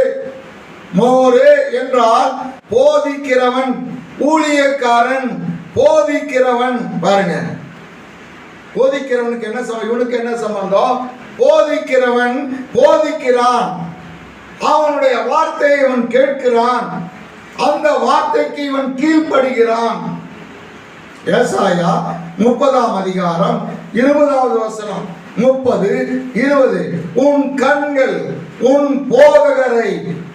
மோரே என்றால் போதிக்கிறவன், ஊழியக்காரன், போதிக்கிறவன். பாருங்க, போதிக்கிறவனுக்கு என்ன சம்பந்தம்? இவனுக்கு என்ன சம்பந்தம்? போதிக்கிறவன் போதிக்கிறான், அவனுடைய வார்த்தையை இவன் கேட்கிறான், அந்த வார்த்தைக்கு இவன் கீழ்ப்படுகிறான். ஏசாயா 30ஆம் அதிகாரம் 20வது வசனம். 30, 20. உன் கண்கள் உன் போதகரை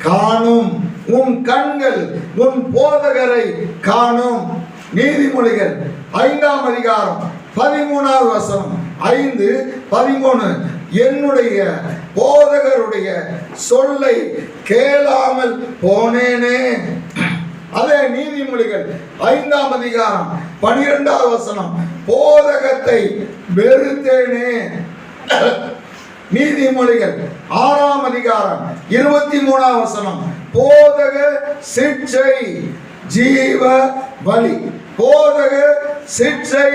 காணும், உன் கண்கள் உன் போதகரை காணும். நீதிமொழிகள் 5ஆம் அதிகாரம் 13வது வசனம். 5:13. என்னுடைய போதகருடைய சொல்லை கேளாமல் போனேனே. அதே நீதிமொழிகள் 5ஆம் அதிகாரம் 12வது வசனம், போதகத்தை வெறுத்தேனே. நீதிமொழிகள் 6ஆம் அதிகாரம் 23வது வசனம், போதக சிக்ஷை ஜீவ வலி. போதக சிக்ஷை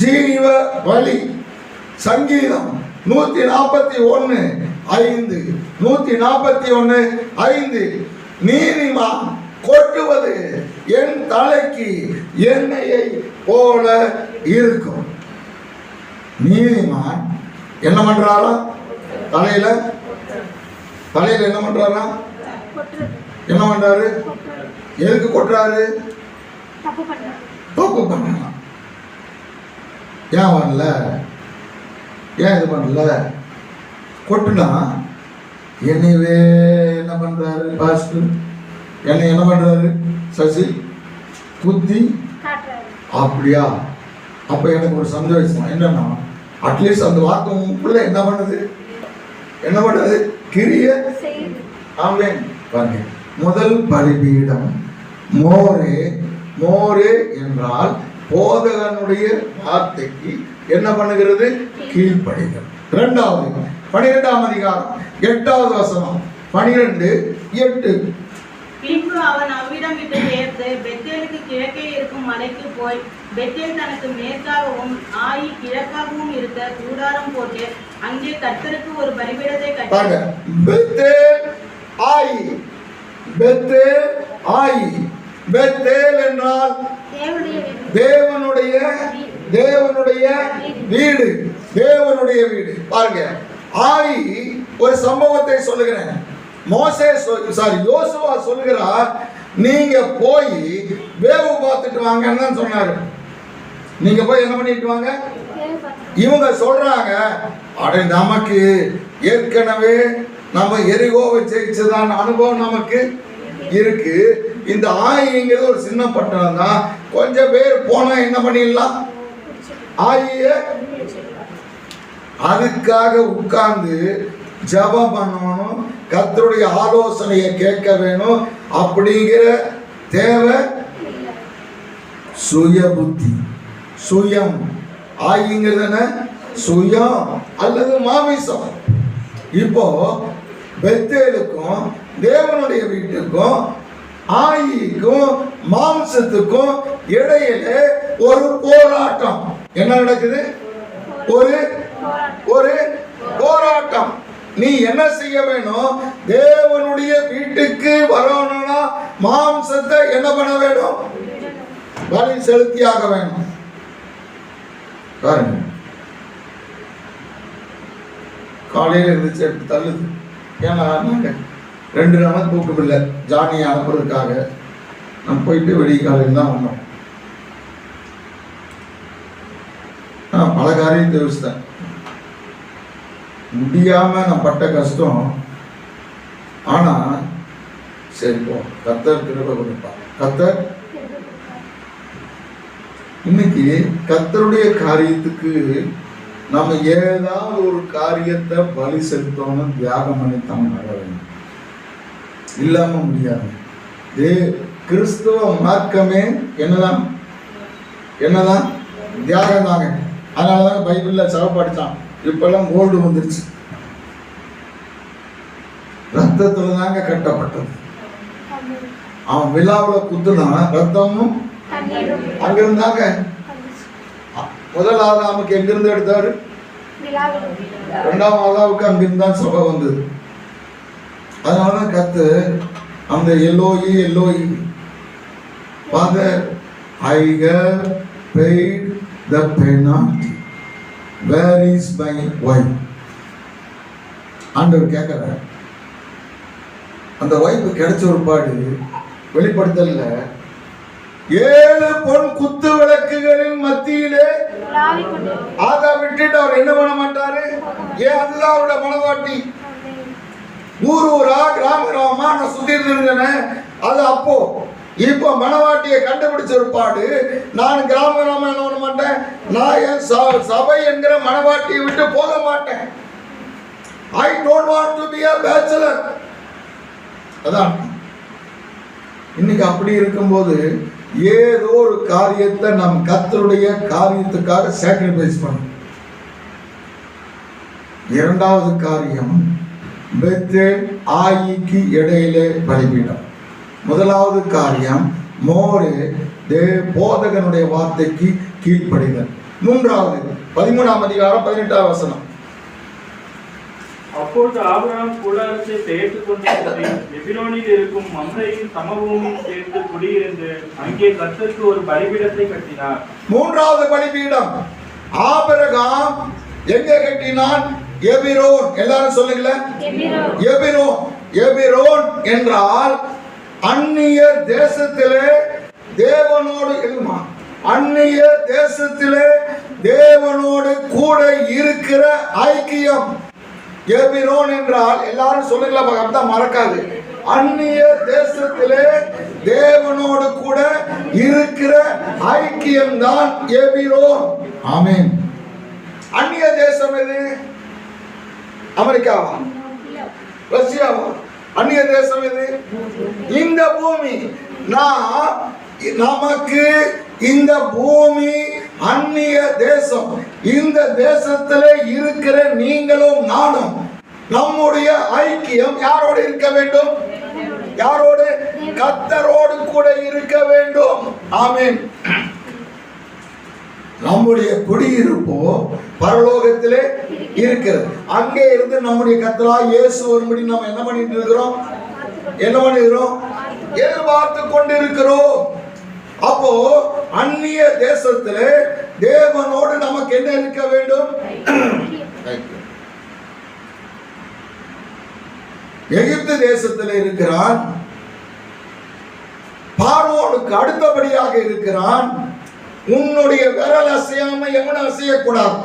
ஜீவ வலி. சங்கீதம் 141:5, 141:5, நீதிமான் கொட்டுவது என் தலைக்கு எண்ணெயை போல இருக்கும். நீதிமான் என்ன பண்றாரா? தலையில என்ன பண்றாரா? என்ன பண்றாரு? எதுக்கு கொட்டுறாரு? தப்பு பண்ணலாம். ஏன் வரல? ஏன் இது பண்ணல? கொட்டுனா என்னையவே என்ன பண்றாரு பாஸ்டர்? என்னை என்ன பண்றாரு சசி? குத்தி அப்படியா? அப்ப எனக்கு ஒரு சந்தோஷம் என்னன்னா, அட்லீஸ்ட் அந்த வார்த்தை உங்களுக்குள்ள என்ன பண்ணுது? கிரிய. ஆமென். பாருங்க, முதல் பலிபீடம் மோரே. மோரே என்றால் போதகனுடைய வார்த்தைக்கு என்ன பண்ணுகிறது? கீழ்ப்படிதல். இரண்டாவது 12ஆம் அதிகாரம் 8வது வசனம், 12:8. பின்பு அவன் அவ்விடம் விட்டு பெயர்ந்து பெத்தேலுக்கு கிழக்கே இருக்கும் மலைக்கு போய் பெத்தேல் தனக்கு மேற்காகவும் ஆயி கிழக்காகவும் இருக்க கூடாரம் போட்டு அங்கே கர்த்தருக்கு ஒரு பலிபீடத்தை கட்டி. பெத்தேல் ஆயி. பெத்தேல் ஆயி. பெத்தேல் என்றால் தேவனுடைய வீடு. தேவனுடைய வீடு. பாருங்க, ஆயி ஒரு சம்பவத்தை சொல்லுகிறேன். யோசுவா சொல்லுகிறார், நீங்க போய் வேவு பார்த்துட்டு வாங்கன்னு சொன்னாரு. நீங்க போய் என்ன பண்ணிட்டு வாங்க. இவங்க சொல்றாங்க, அட நமக்கு ஏற்கனவே நம்ம எரிகோவை ஜெயிச்சதான அனுபவம் நமக்கு இருக்கு. இந்த ஆயிங்கிறது ஒரு சின்ன பட்டணம் தான், கொஞ்சம் பேர் போனா என்ன பண்ணிடலாம். ஆயிய அதுக்காக உட்கார்ந்து ஜபம் பண்ணணும், கர்த்தருடைய ஆலோசனையை கேட்க வேணும் அப்படிங்கிற தேவை. சுய புத்தி, சுயம். ஆயிங்கிறது என்ன? சுயம் அல்லது மாமிசம். இப்போ பெத்தேலுக்கும் தேவனுடைய வீட்டுக்கும் ஆயிக்கும் மாம்சத்துக்கும் இடையில ஒரு போராட்டம். என்ன நடக்குது? ஒரு போராட்டம். நீ என்ன செய்ய வேணும்? தேவனுடைய வீட்டுக்கு வரணும்னா மாம்சத்தை என்ன பண்ண வேணும்? பலி செலுத்தியாக வேணும். பாருங்க, காலையில் இருந்துச்சு எடுத்து தள்ளுது. ஏன்னா 2 நாள் தூக்கம் இல்லை. ஜானியை அனுப்புறதுக்காக நம்ம போயிட்டு வெடி காலையில் தான் வந்தோம். பல காரியத்தை யோசித்தேன். முடியாம நான் பட்ட கஷ்டம். ஆனா சரி போ, கர்த்தர் கிருபை கொடுப்பார். கர்த்தர் இன்னைக்கு கர்த்தருடைய காரியத்துக்கு நம்ம ஏதாவது ஒரு காரியத்தை பலி செலுத்தணும், தியாகம் பண்ணித்தான் நட வேண்டும். இல்லாம முடியாது. கிறிஸ்துவ மார்க்கமே என்னதான் தியாகம் தாங்க. அதனாலதான் பைபிள்ல சவப்படுத்தான். இப்பெல்லாம் கோல்டு வந்துருச்சு. ரத்தத்துல தாங்க கட்டப்பட்டது. அவன் விழாவில் குத்துனான், ரத்தமும் அங்க இருந்தாங்க. முதல் ஆதாமுக்கு எங்கிருந்து எடுத்தாரு? 2ஆம் ஆதாவுக்கு அங்கிருந்தான் சபை வந்தது. அதனாலதான் கத்து அந்த எல்லோயி Father, I have paid the penalty. Where is my wife? ஆண்டவர் கேட்கிறார். அந்த வைஃப் கிடைச்ச ஒரு பாடு வெளிப்படுத்தல 7 பொன் குத்து விளக்குகளின் மத்தியிலே அதை விட்டுட்டு அவர் என்ன பண்ண மாட்டாரு? ஏன் அதுதான் அவருடைய மனவாட்டி. ஊரா கிராமமா நான் சுத்தி இருந்தேன். அது அப்போ. இப்போ மனவாட்டியை கண்டுபிடிச்ச ஒரு பாடு நான் கிராமமா என்ன பண்ண மாட்டேன். நான் என் சபை என்கிற மனவாட்டியை விட்டு போக மாட்டேன். I don't want to be a bachelor. அதான் இன்னைக்கு அப்படி இருக்கும்போது ஏதோ ஒரு காரியத்தை நம் கர்த்தருடைய காரியத்துக்காக சாக்ரிஃபைஸ் பண்ணணும். இரண்டாவது காரியம் பெத்தேல் ஆயிக்கு இடையிலே பலிபீடம். முதலாவது காரியம் மோரே போதகனுடைய வார்த்தைக்கு கீழ்ப்படிதல். மூன்றாவது 13ஆம் அதிகாரம் 18ஆம் வசனம். அப்பொழுது ஆபிரகாம் கூடாரத்தை பெயர்த்துக் கொண்டு எபிரோனில் இருக்கும் மம்ரையும் சமபூமியும் சேர்ந்து குடியிருந்து அங்கே கர்த்தருக்கு ஒரு பலிபீடத்தை கட்டினார். மூன்றாவது பலிபீடம் ஆபிரகாம் எங்கே கட்டினான்? எபிரோன். எல்லாரும் சொல்லுங்களேன். எபிரோன். எபிரோன் என்றால் அந்நிய தேசத்திலே தேவனோடு இருமா, அந்நிய தேசத்திலே தேவனோடு கூட இருக்கிற ஐக்கியம். எபிரோன் என்றால் எல்லாரும் சொல்லுங்களா, அப்பதான் மறக்காது. அந்நிய தேசத்திலே தேவனோடு கூட இருக்கிற ஐக்கியம் தான் எபிரோன். ஆமென். அந்நிய தேசம் எது? அமெரிக்காவா, ரஷ்யாவா? அந்நிய தேசம் எது? இந்த பூமி. நமக்கு இந்த பூமி அந்நிய தேசம். இந்த தேசத்துல இருக்கிற நீங்களும் நானும் நம்முடைய ஐக்கியம் யாரோடு இருக்க வேண்டும்? யாரோடு? கர்த்தரோடு கூட இருக்க வேண்டும். ஆமென். நம்முடைய குடியிருப்போ பரலோகத்திலே இருக்கிறது. அங்கே இருந்து நம்முடைய கர்த்தராகிய இயேசு வரும்படி நம்ம என்ன பண்ணிட்டு இருக்கிறோம்? என்ன பண்ணிருக்கிறோம்? எதிர்பார்த்து கொண்டிருக்கிறோம். அப்போ அந்நிய தேசத்திலே தேவனோடு நமக்கு என்ன இருக்க வேண்டும்? எகிப்து தேசத்தில் இருக்கிறான், பார்வோனுக்கு அடுத்தபடியாக இருக்கிறான். உன்னுடைய விரல் அசையாம எவனும் அசையக்கூடாது.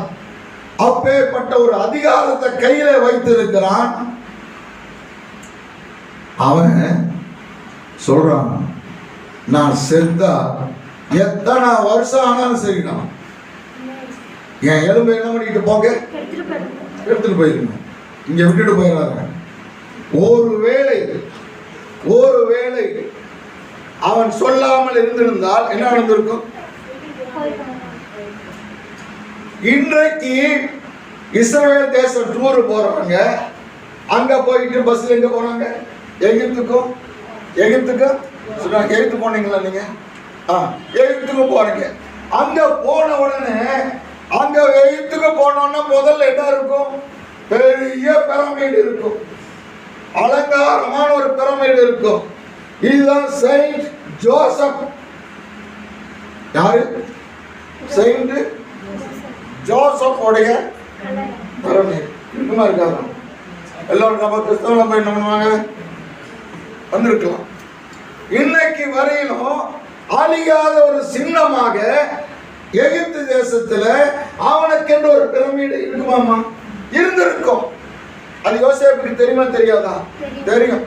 அப்பேற்பட்ட ஒரு அதிகாரத்தை கையில வைத்திருக்கிறான். அவன் சொல்றான், நான் செத்தா எத்தனை வருஷம் ஆனாலும் சரிதான், என் எலும்பை என்ன பண்ணிட்டு போங்க, எடுத்துட்டு போயிருக்கணும், இங்க விட்டுட்டு போயிடாங்க. ஒருவேளை அவன் சொல்லாமல் இருந்திருந்தால் என்ன நடந்திருக்கும்? இன்றைக்கு இஸ்ரவேல் தேசம் டூர் போறவங்க அங்க போயிட்டு பஸ்ல எங்க போறாங்க? எகிப்துக்கும் எகிப்து போனீங்களா நீங்க? எகிப்துக்கு போறீங்க. அங்க போன உடனே அங்க எகிப்துக்கு போனோம்னா முதல்ல என்ன இருக்கும்? பெரிய பிரமிடு இருக்கும், அலங்காரமான ஒரு பிரமிடு இருக்கும். இதுதான் செயின்ட் ஜோசப். யாரு? செயின்ட் ஜோசப் உடைய பிரமிடு இருக்குமா? இருக்காது. எல்லாரும் நம்ம கிறிஸ்தவ போய் என்ன பண்ணுவாங்க? வந்திருக்கலாம். இன்னைக்கு வரையிலும் அழியாத ஒரு சின்னமாக எகிப்து தேசத்துல அவனுக்கென்று ஒரு பிரமிடு இருக்குமாமா? இருந்திருக்கும். அது யோசேப்புக்கு தெரியுமா தெரியாதா? தெரியும்.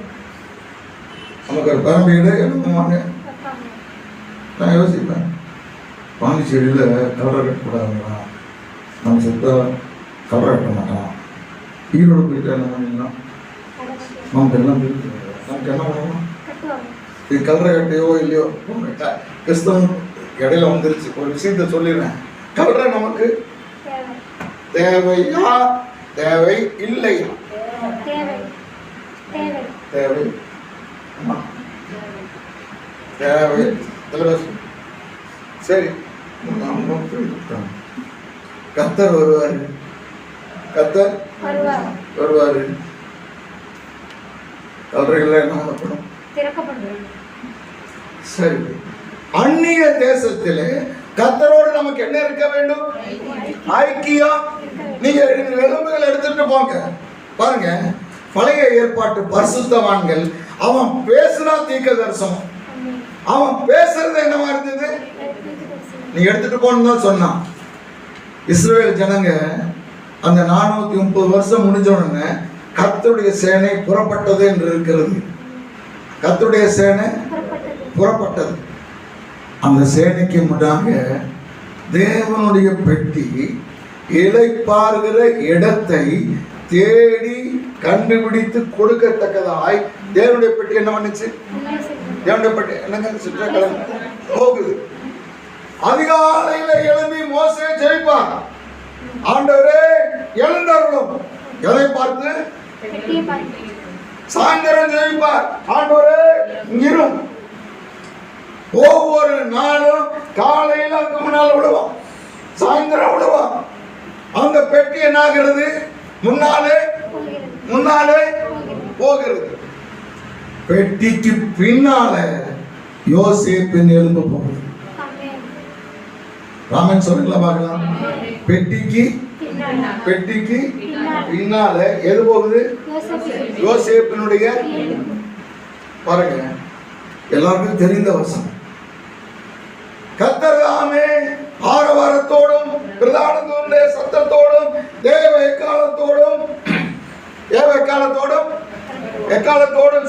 நமக்கு ஒரு பிரமிடு என்னவாங்க? நான் யோசிப்பேன், பாண்டிச்சேரியில கலரை கட்டக்கூடாதுங்களா? நம்ம செத்த கலரை கட்ட மாட்டோம். ஈரோடு போயிட்டு என்ன பண்ணிடலாம்? நமக்கு எல்லாம் தெரியும். நமக்கு என்ன பண்ணணும்? இது கலரை கட்டையோ இல்லையோ, கிறிஸ்தவம் இடையில வந்துருச்சு. ஒரு விஷயத்த சொல்லிடுறேன். கலரை நமக்கு தேவையா தேவை இல்லையா? தேவை. தேவை. சரி, கர்த்தர் வருவாரு. கர்த்தர் வருவாரு. கலரைகள் என்ன பண்ணணும்? சரி, அந்நிய தேசத்திலே கர்த்தரோடு நமக்கு என்ன இருக்க வேண்டும்? ஐக்கியம். நீங்க எலும்புகள் எடுத்துட்டு போங்க. பாருங்க, பழைய ஏற்பாட்டு பரிசுத்தவான்கள் அவன் பேசுனா தீர்க்க தரிசனம். அவன் பேசுறது என்னவா இருந்தது? நீ எடுத்துட்டு போன்னு தான் சொன்னான். இஸ்ரவேல் ஜனங்க அந்த 430 வருஷம் முடிஞ்ச உடனே கர்த்தருடைய சேனை புறப்பட்டது என்று இருக்கிறது. கர்த்தருடைய சேனை புறப்பட்டது. அந்த சேனைக்கு முன்னாக தேவனுடைய பெட்டி இளைப்பாறுகிற இடத்தை தேடி கண்டுபிடித்து கொடுக்கத்தக்கதாய் தேவனுடைய பெட்டி என்ன பண்ணுச்சு? தேவனுடைய பெட்டி என்னங்க சுற்றக்கலம் போகுது. அதிகாலையில எழும்பி மோசே ஜெபிப்பார், ஆண்டவரே எழுந்தருளும். எதை பார்த்து? சாயந்தரம் ஜெபிப்பார், ஆண்டவரே இரும். ஒவ்வொரு நாளும் காலையில அதுக்கு முன்னால் விடுவோம், சாயந்தரம் விடுவோம். அந்த பெட்டி என்ன ஆகிறது? முன்னாலே போகிறது. பெட்டிக்கு பின்னால யோசேப்பின் எலும்பு போகுது. ராமன் சொல்லுங்களா பார்க்கலாம். பெட்டிக்கு பின்னால எது போகுது? யோசேப்பினுடைய. பாருங்க, எல்லாருக்கும் தெரிந்த வசனம். கர்த்தர் தாமே ஆரவாரத்தோடும் பிரதான தூதனுடைய சத்தத்தோடும் தேவ எக்காலத்தோடும்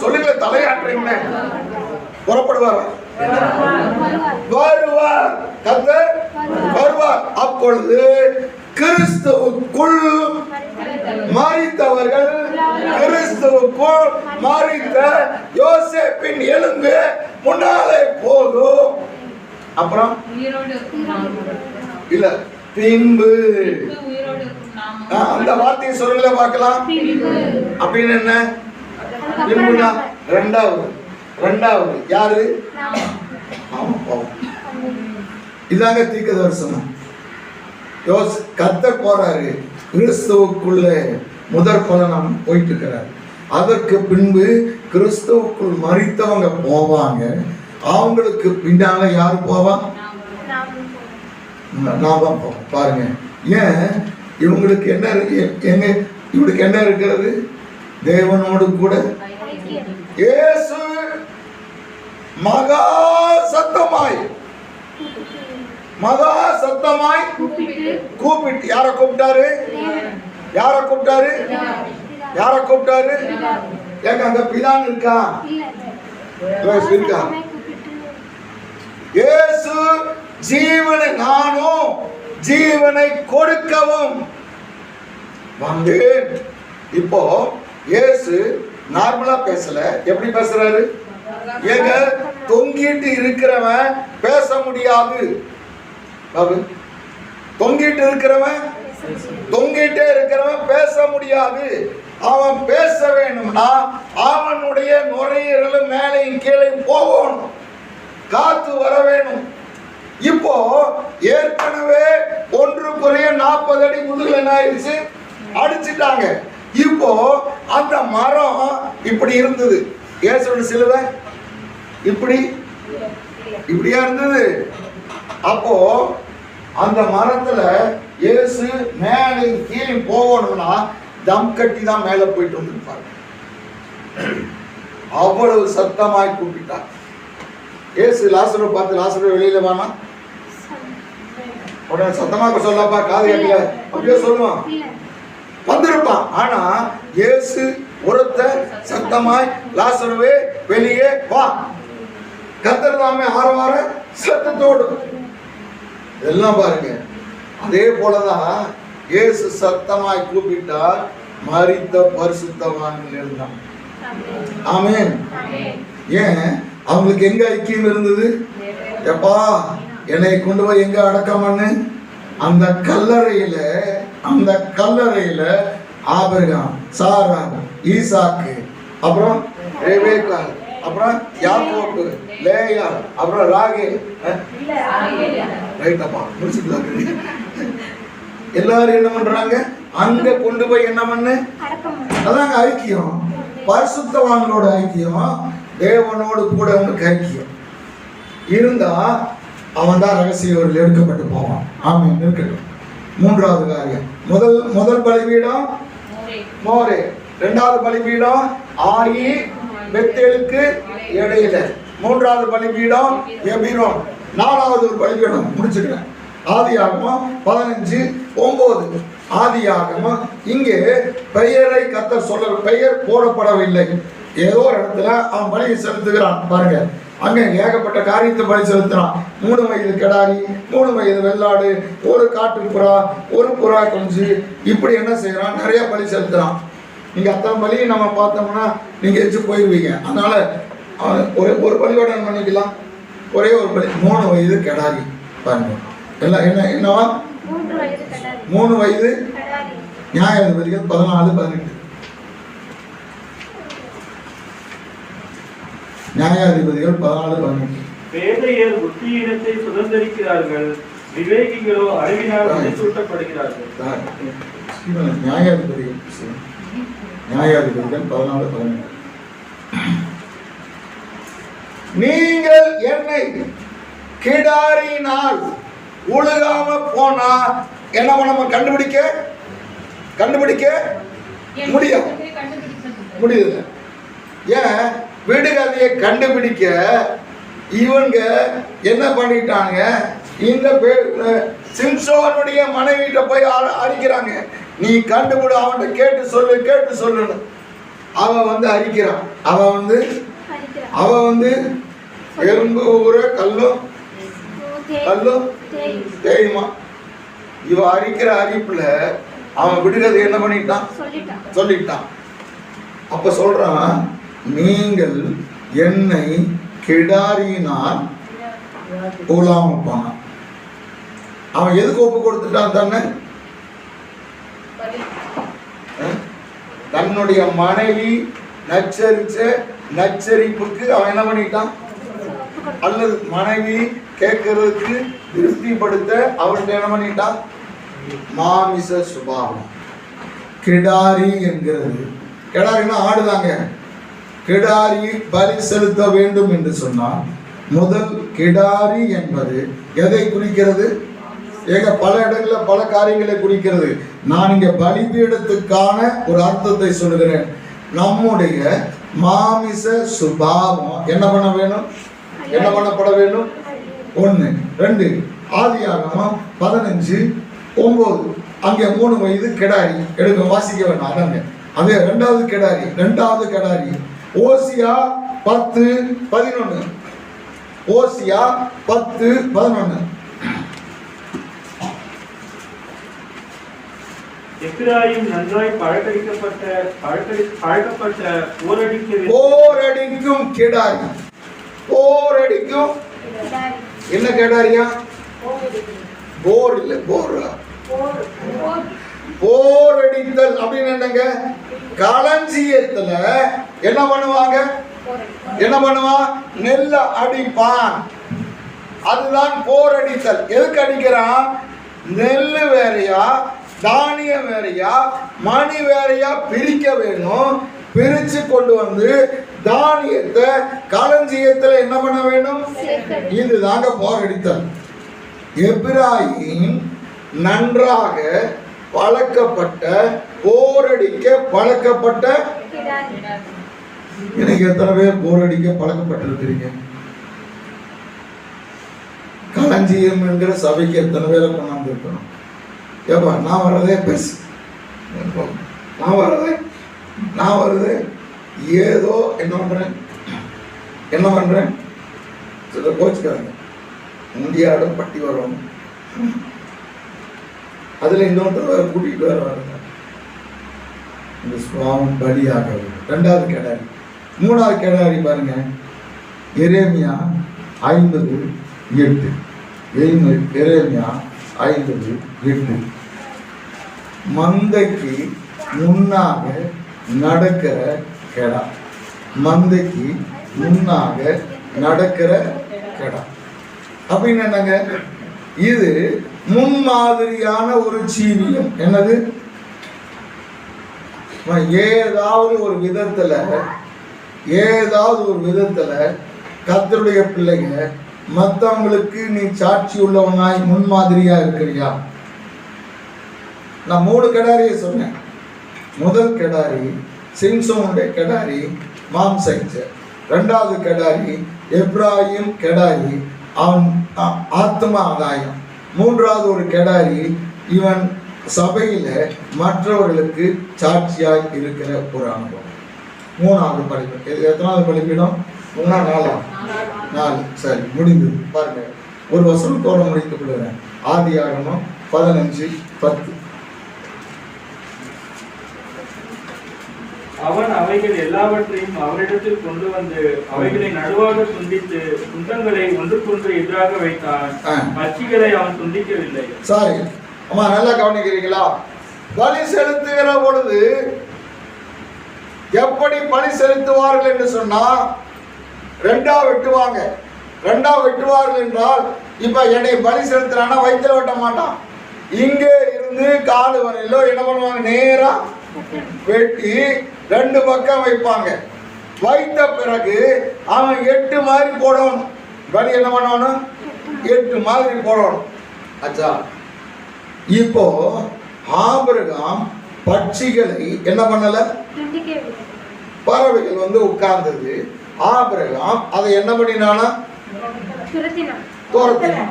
சொல்லுங்க, தலையாட்டுறீங்க. புறப்படுவார், வருவார், கர்த்தர் வருவார். அப்பொழுது கிறிஸ்துவுக்குள் மரித்தவர்கள், கிறிஸ்துவுக்குள் மரித்த யோசேப்பின் எலும்பு முன்னாலே போகும். அப்புறம் இல்ல, பின்பு. அந்த வார்த்தையை சொல்லுங்கள பார்க்கலாம். அப்படின்னு என்ன? பின்புனா ரெண்டாவது யாரு? இதாங்க தீர்க்க தரிசனம். கர்த்தர் போறாரு, கிறிஸ்துவுக்குள்ள முதற் பலனம் போயிட்டு இருக்கிறார். அதற்கு பின்பு கிறிஸ்துவுக்குள் மரித்தவங்க போவாங்க. அவங்களுக்கு பின்னால யாரு போவா? நாம போவோம். பாருங்க, ஏன் இவங்களுக்கு என்ன இவங்களுக்கு என்ன இருக்கிறது? தேவனோடு கூட இயேசு மகா சத்தமாய் கூப்பிட்டு யார கூப்பிட்டாரு? ஏங்க அங்க பிதான் இருக்கா? இயேசு ஜீவனை, நானும் ஜீவனை கொடுக்கவும் வந்தேன். இப்போ இயேசு நார்மலா பேசல, எப்படி பேசுறாரு? ஏங்க தொங்கிட்டு இருக்கிறவன் பேச முடியாது. தொங்கிட்டே இருக்கிறவன் பேச முடியாது. அவன் பேச வேணும்னா அவனுடைய நுரையீரலும் மேலையும் கீழே போகணும், காத்து வர வேணும். இப்போ ஏற்கனவே 1 அடி முதுகுல என்ன ஆயிடுச்சு? அடிச்சுட்டாங்க. இப்போ அந்த மரம் இப்படி இருந்தது, இயேசுவோட சிலுவை இப்படியா இருந்தது. அப்போ அந்த மரத்துல இயேசு மேலே கீழே போகணும்னா தம் கட்டி தான் மேல போயிட்டு வந்துருப்பாங்க. அவ்வளவு சத்தமாய் கூப்பிட்டார். இயேசு லாசரை பார்த்து, லாசரை வெளியில வானா, உடனே சத்தமாக சொல்லப்பா, காது கேட்கல, அப்படியே சொல்லுவான், வந்திருப்பான். ஆனா இயேசு உரத்த சத்தமாய், லாசருவே வெளியே வா. கர்த்தர் தாமே ஆரவார சத்தத்தோடு. எல்லாம் பாருங்க, அதே போலதான் இயேசு சத்தமாய் கூப்பிட்டார், மரித்த பரிசுத்தவான்கள் இருந்தான். ஆமென். ஏன் அவங்களுக்கு எங்க ஐக்கியம் இருந்தது? எப்பா என்னை கொண்டு போய் எங்க அடக்கம் பண்ணு? அந்த கல்லறையில ஆபிரகாம், சாரா, ஈசாக்கு, அப்புறம் ரெபேக்கா, அப்புறம் யாக்கோபு, லேயா, அப்புறம் ராகேல், ரைட்டப்பா முடிச்சுட்டு எல்லாரும் என்ன பண்றாங்க? அங்க கொண்டு போய் என்ன பண்ணு? அதாங்க ஐக்கியம். பரிசுத்தவான்களோட ஐக்கியம், தேவனோடு கூட உனக்கு ஐக்கியம் இருந்தா அவன் தான் ரகசியம் எடுக்கப்பட்டு போவான். ஆமென். இருக்கட்டும். மூன்றாவது காரியம், முதல் பலிபீடம் மோரே, இரண்டாவது பலிபீடம் ஆயி பெத்தேலுக்கு இடையில, மூன்றாவது பலிபீடம் எபிரோன், நாலாவது ஒரு பலிபீடம். முடிச்சுக்கிறேன். ஆதியாகமம் 15:9. ஆதியாகமம் இங்கே பெயரை கர்த்தர் சொல்ல, பெயர் போடப்படவில்லை. ஏதோ ஒரு இடத்துல அவன் பலியை செலுத்துகிறான். பாருங்க, அங்க ஏகப்பட்ட காரியத்தை பலி செலுத்தினான். 3 வயது கிடாரி, 3 வயது வெள்ளாடு, ஒரு காட்டுப்புறா, ஒரு புறா குஞ்சு, இப்படி என்ன செய்யறான், நிறைய பலி செலுத்துறான். நீங்க அத்தனை பலியை நம்ம பார்த்தோம்னா நீங்க எச்சு போயிருவீங்க. அதனால ஒரு பலியோட பண்ணிக்கலாம். ஒரே ஒரு பலி 3 வயது கிடாரி பாருங்க. எல்லாம் என்னவா 3 வயது நியாயாதிபதிகள் 14-18. நியாயாதிபதிகள் 14-18. பேதையர் புத்தியினத்தை சுதந்திரிக்கிறார்கள், விவேகிகளோ அறிவினால் சூட்டப்படுகிறார்கள். நியாயாதிபதிகள் 14-18. நீங்கள் என்னை கிடாரினால் உழுகாம போனா என்ன நம்ம கண்டுபிடிக்க முடியுது. ஏன் விடுகதையை கண்டுபிடிக்க இவங்க என்ன பண்ணிட்டாங்க, இந்த சிம்சோனுடைய மனைவிட்ட போய் அடிக்கிறாங்க. நீ கண்டுபிடி, அவன்கிட்ட கேட்டு சொல்லுன்னு அவன் வந்து அரிக்கிறான். அவன் வந்து எறும்பு ஊற கல்லும் தெரியுமா. இவ அரிக்கிற அரிப்புல அவன் விடுகதை என்ன பண்ணிட்டான், சொல்லிட்டான். அப்ப சொல்றான், நீங்கள் என்னை கிடாரியினால் உலாம போனான். அவன் எதுக்கு ஒப்பு கொடுத்துட்டான் தன்னை? தன்னுடைய மனைவி நச்சரிச்ச நச்சரிப்புக்கு அவன் என்ன பண்ணிட்டான், அல்லது மனைவி கேட்கறதுக்கு திருப்திப்படுத்த அவர்கிட்ட என்ன பண்ணிட்டான், மாமிச சுபாவம். கிடாரி என்கிறது, கிடாரின்னா ஆடுதாங்க. கிடாரி பலி செலுத்த வேண்டும் என்று சொன்னால் முதல் கிடாரி என்பது எதை குறிக்கிறது? பல இடங்கள்ல பல காரியங்களை குறிக்கிறது. நான் இங்க பலிபீடத்துக்கான ஒரு அர்த்தத்தை சொல்லுகிறேன். நம்முடைய மாமிச சுபாவம் என்ன பண்ணப்பட வேண்டும்? 1, 2 ஆதியாகமம் 15:9. அங்கே 3 வயது கிடாரி எடுக்க வாசிக்க வேண்டாம். அதாங்க அது 2வது கிடாரி. ஓசியா 10:11. ஓசியா 10:11. எப்பிராயீம் நன்றாய் பழக்கப்பட்ட போரடிக்கும் கிடாரி. போரடிக்கும் என்ன கிடாரியா? போர் இல்ல, போரடித்தல் அப்படின்னு என்னங்க? களஞ்சியத்துல என்ன பண்ணுவான்? நெல்ல அடிப்பான். அதுதான் போரடித்தல். எதுக்கு அடிக்கிறான்? நெல்லு வேறையா, தானியம் வேறையா, மணி வேறையா பிரிக்க வேணும். பிரிச்சு கொண்டு வந்து தானியத்தை களஞ்சியத்துல என்ன பண்ண வேணும்? இதுதாங்க போரடித்தல். எப்பிராயீம் நன்றாக பழக்கப்பட்ட, போரடிக்க பழக்கப்பட்ட. எனக்கு எத்தனை பேர் போரடிக்க பழக்கப்பட்டிருக்கிறீங்க? களஞ்சியம் என்கிற சபைக்கு எத்தனை பேரை கொண்டாந்து இருக்கணும்? ஏப்பா நான் வர்றதே பெருசு, நான் வர்றது ஏதோ என்ன பண்றேன் சில கோச்சுக்காங்க. இந்தியாவிடம் பட்டி வரும், அதுல இன்னொருத்தர் வேற கூட்டிட்டு வருவாங்க. இந்த சுவாமி பலியாக 2வது கிடாரி. 3வது கிடாரி பாருங்க, எரேமியா 50:8. எரேமியா 50:8. மந்தைக்கு முன்னாக நடக்கிற கெடா. மந்தைக்கு முன்னாக நடக்கிற கெடா அப்படின்னு என்னங்க? இது முன்மாதிரியான ஒரு ஜீவியம். என்னது? ஏதாவது ஒரு விதத்துல கர்த்தருடைய பிள்ளைங்க மற்றவங்களுக்கு நீ சாட்சி உள்ளவனாய் முன்மாதிரியா இருக்கிறியா? நான் 3 கிடாரியை சொன்னேன். முதல் கிடாரி சிம்சோனுடைய கிடாரி, மாம்சைச்ச. 2வது கிடாரி எப்ராயிம் கிடாரி, அவன் ஆத்ம ஆதாயம். 3வது ஒரு கிடாரி, இவன் சபையில மற்றவர்களுக்கு சாட்சியாய் இருக்கிற ஒரு அனுபவம். 3வது பலிபீடம். எத்தனாவது பலிபீடம்? 3 4 4 சரி முடிந்தது. பாருங்க ஒரு வசனத்தோட முடித்துக் கொள்கிறேன். ஆதியாகமம் 15:10. அவன் அவைகள் எல்லாவற்றையும் அவரிடத்தில் கொண்டு வந்து அவைகளை நடுவாக துண்டித்து துண்டங்களை ஒன்றுக்கொன்று எதிராக வைத்தான். பட்சிகளை அவன் துண்டிக்கவில்லை. சாரி அம்மா, நல்லா கவனிக்கிறீங்களா? பலி செலுத்துகிற பொழுது எப்படி பலி செலுத்துவார்கள் என்று சொன்னா, ரெண்டா வெட்டுவாங்க. ரெண்டா வெட்டுவார்கள் என்றால், இப்ப என்னை பலி செலுத்துறானா வயிற்றுல வெட்ட மாட்டான். இங்கே இருந்து காலு வரையிலோ என்ன பண்ணுவாங்க, நேரா வெட்டி 2 பக்கம் வைப்பாங்க. வைத்த பிறகு அவன் 8 மாதிரி போடணும். பலி என்ன பண்ணணும், 8 மாதிரி போடணும். அச்சா, இப்போ ஆபிரகாம் பட்சிகளை என்ன பண்ணல, பறவைகள் வந்து உட்கார்ந்தது. ஆபிரகாம் அதை என்ன பண்ணினானா, தோரத்தினானா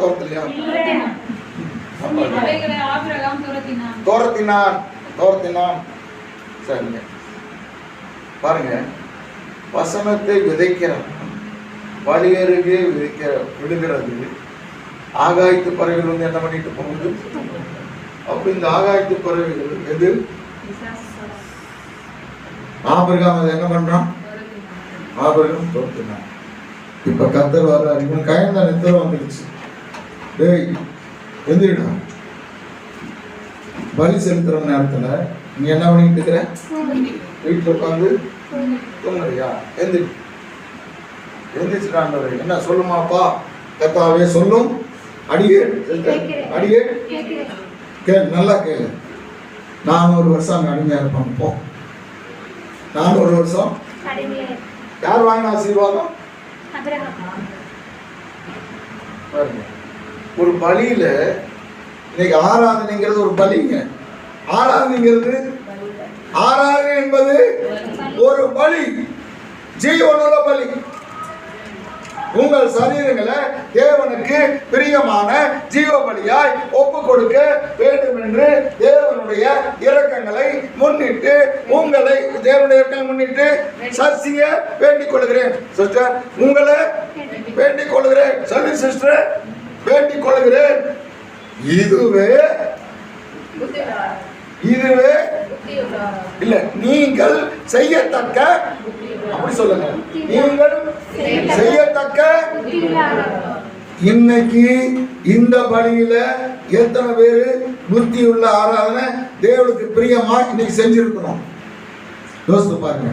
தோரத்திலையா, தோரத்தினான். சரிங்க, பாருங்க, வசனத்தை விதைக்கிறான், வழியருகே விடுகிறது. ஆகாயத்து பறவைகள் வந்து என்ன பண்ணிட்டு போகுது. அப்ப இந்த ஆகாயத்து பறவைகள் எது, ஆபிரகாம் அதை என்ன பண்றான், ஆபிரகாம் தோற்றினான். இப்ப கர்த்தர் வர்றாரு, இவன் கயந்த நித்தம் வந்துருச்சு. டேய் எந்திரிடா, பலி செலுத்துற நேரத்துல நீ என்ன பண்ணிட்டு இருக்கிற, வீட்டுல உட்காந்து தூங்குறியா? எந்திரிச்சுட்டான். என்ன சொல்லுமாப்பா, கர்த்தாவே சொல்லும், அடியே அடியே கேளு, நல்லா கேளு. 400 வருஷம் அங்க அடிமையா இருப்பாங்க. போ, 400 வருஷம் யார் வாங்கின ஆசீர்வாதம்? ஒரு பலியில இன்னைக்கு ஆராதனைங்கிறது ஒரு பலிங்க. ஆராதனைங்கிறது, ஆராதனை என்பது ஒரு பலி, ஜீவனுள்ள பலி. உங்கள் சரீரங்களை தேவனுக்கு பிரியமான ஜீவ பலியாய் ஒப்பு கொடுக்க வேண்டும் என்று தேவனுடைய இரக்கங்களை முன்னிட்டு, உங்களை தேவனுடைய இரக்கங்களை முன்னிட்டு சர்ச்சைய வேண்டிக் கொள்கிறேன். சிஸ்டர், உங்களை வேண்டிக் கொள்கிறேன். சொல்லி சிஸ்டர், வேண்டிக் கொள்கிறேன். இதுவே இல்ல, நீங்கள் செய்யத்தக்க, அப்படி சொல்லுங்க, நீங்கள் செய்யத்தக்க. இன்னைக்கு இந்த பலியில எத்தனை பேரு புத்தி உள்ள ஆராதனை தேவனுக்கு பிரியமா இன்னைக்கு செஞ்சிருக்கணும்? யோசித்து பாருங்க.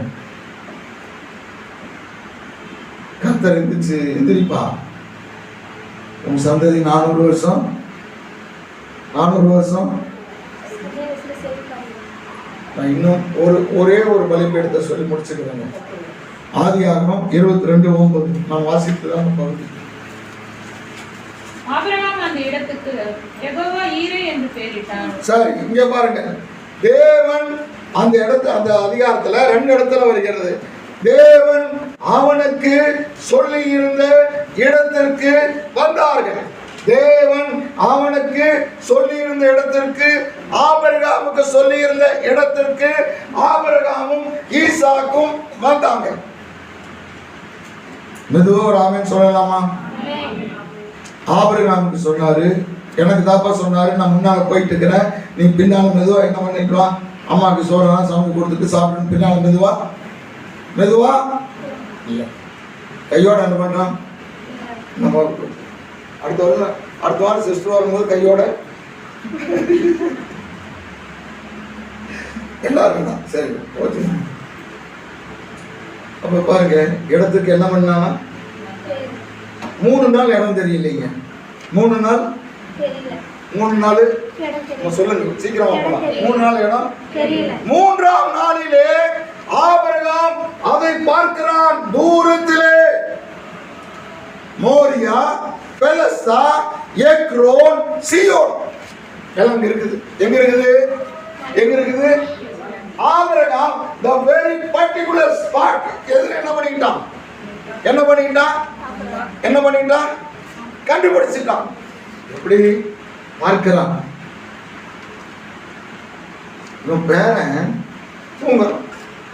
கர்த்தர் எந்திரிப்பா, உன் சந்ததி 400 வருஷம் 400 வருஷம். நான் இன்னும் ஒரே ஒரு பலிபீடத்தை சொல்லி முடிச்சுக்கிறேங்க. ஆதியாகமம் 22:9 நான் வாசித்துதான் பகுதி. ஆபிரகாம் அந்த இடத்துக்கு யெகோவா ஈரே என்று பெயரிட்டார். சரி, இங்க பாருங்க, தேவன் அந்த இடத்துல, அந்த அதிகாரத்துல 2 இடத்துல வருகிறது. தேவன் அவனுக்கு சொல்லி இருந்த இடத்திற்கு வந்தார்கள். தேவன் அவனுக்கு சொல்லி இருந்த இடத்திற்கு, ஆபிரகாமுக்கு சொல்லி இருந்த இடத்திற்கு ஆபிரகாமும் ஈசாக்கும் வந்தாங்க. மெதுவா ஒரு ஆமென் சொல்லலாமா? ஆபிரகாமுக்கு சொன்னாரு, எனக்கு தாப்பா சொன்னாரு, நான் முன்னால போயிட்டு இருக்கிறேன், நீ பின்னால மெதுவா என்ன பண்ணிட்டு வா, அம்மாவுக்கு சோறெல்லாம் சமைச்சு கொடுத்துட்டு சாப்பிட்டு பின்னால மெதுவா மெதுவா இல்ல, கையோட என்ன பண்றான். நம்ம அடுத்த வாரம் சிஸ்டர் வரும்போது கையோட எல்லாரும் தான். சரி, ஓகே. அப்ப பாருங்க, இடத்துக்கு என்ன பண்ணானா, 3 நாள் இடம் தெரியலைங்க. 3 நாள் சொல்லுங்க, சீக்கிரமா போலாம். 3 நாள் இடம். 3ஆம் நாளிலே ஆபிரகாம் அதை பார்க்கிறான். தூரத்திலே மோரியா, பெலஸ்தா, எக்ரோன், சீயோன் எல்லாம் இருக்குது. எங்க இருக்குது? Abraham the very particular spot எதுல என்ன பண்ணிட்டான் கண்டுபிடிச்சிட்டான். எப்படி பார்க்கிறான்? இவன் பேரன் தூங்குறான்.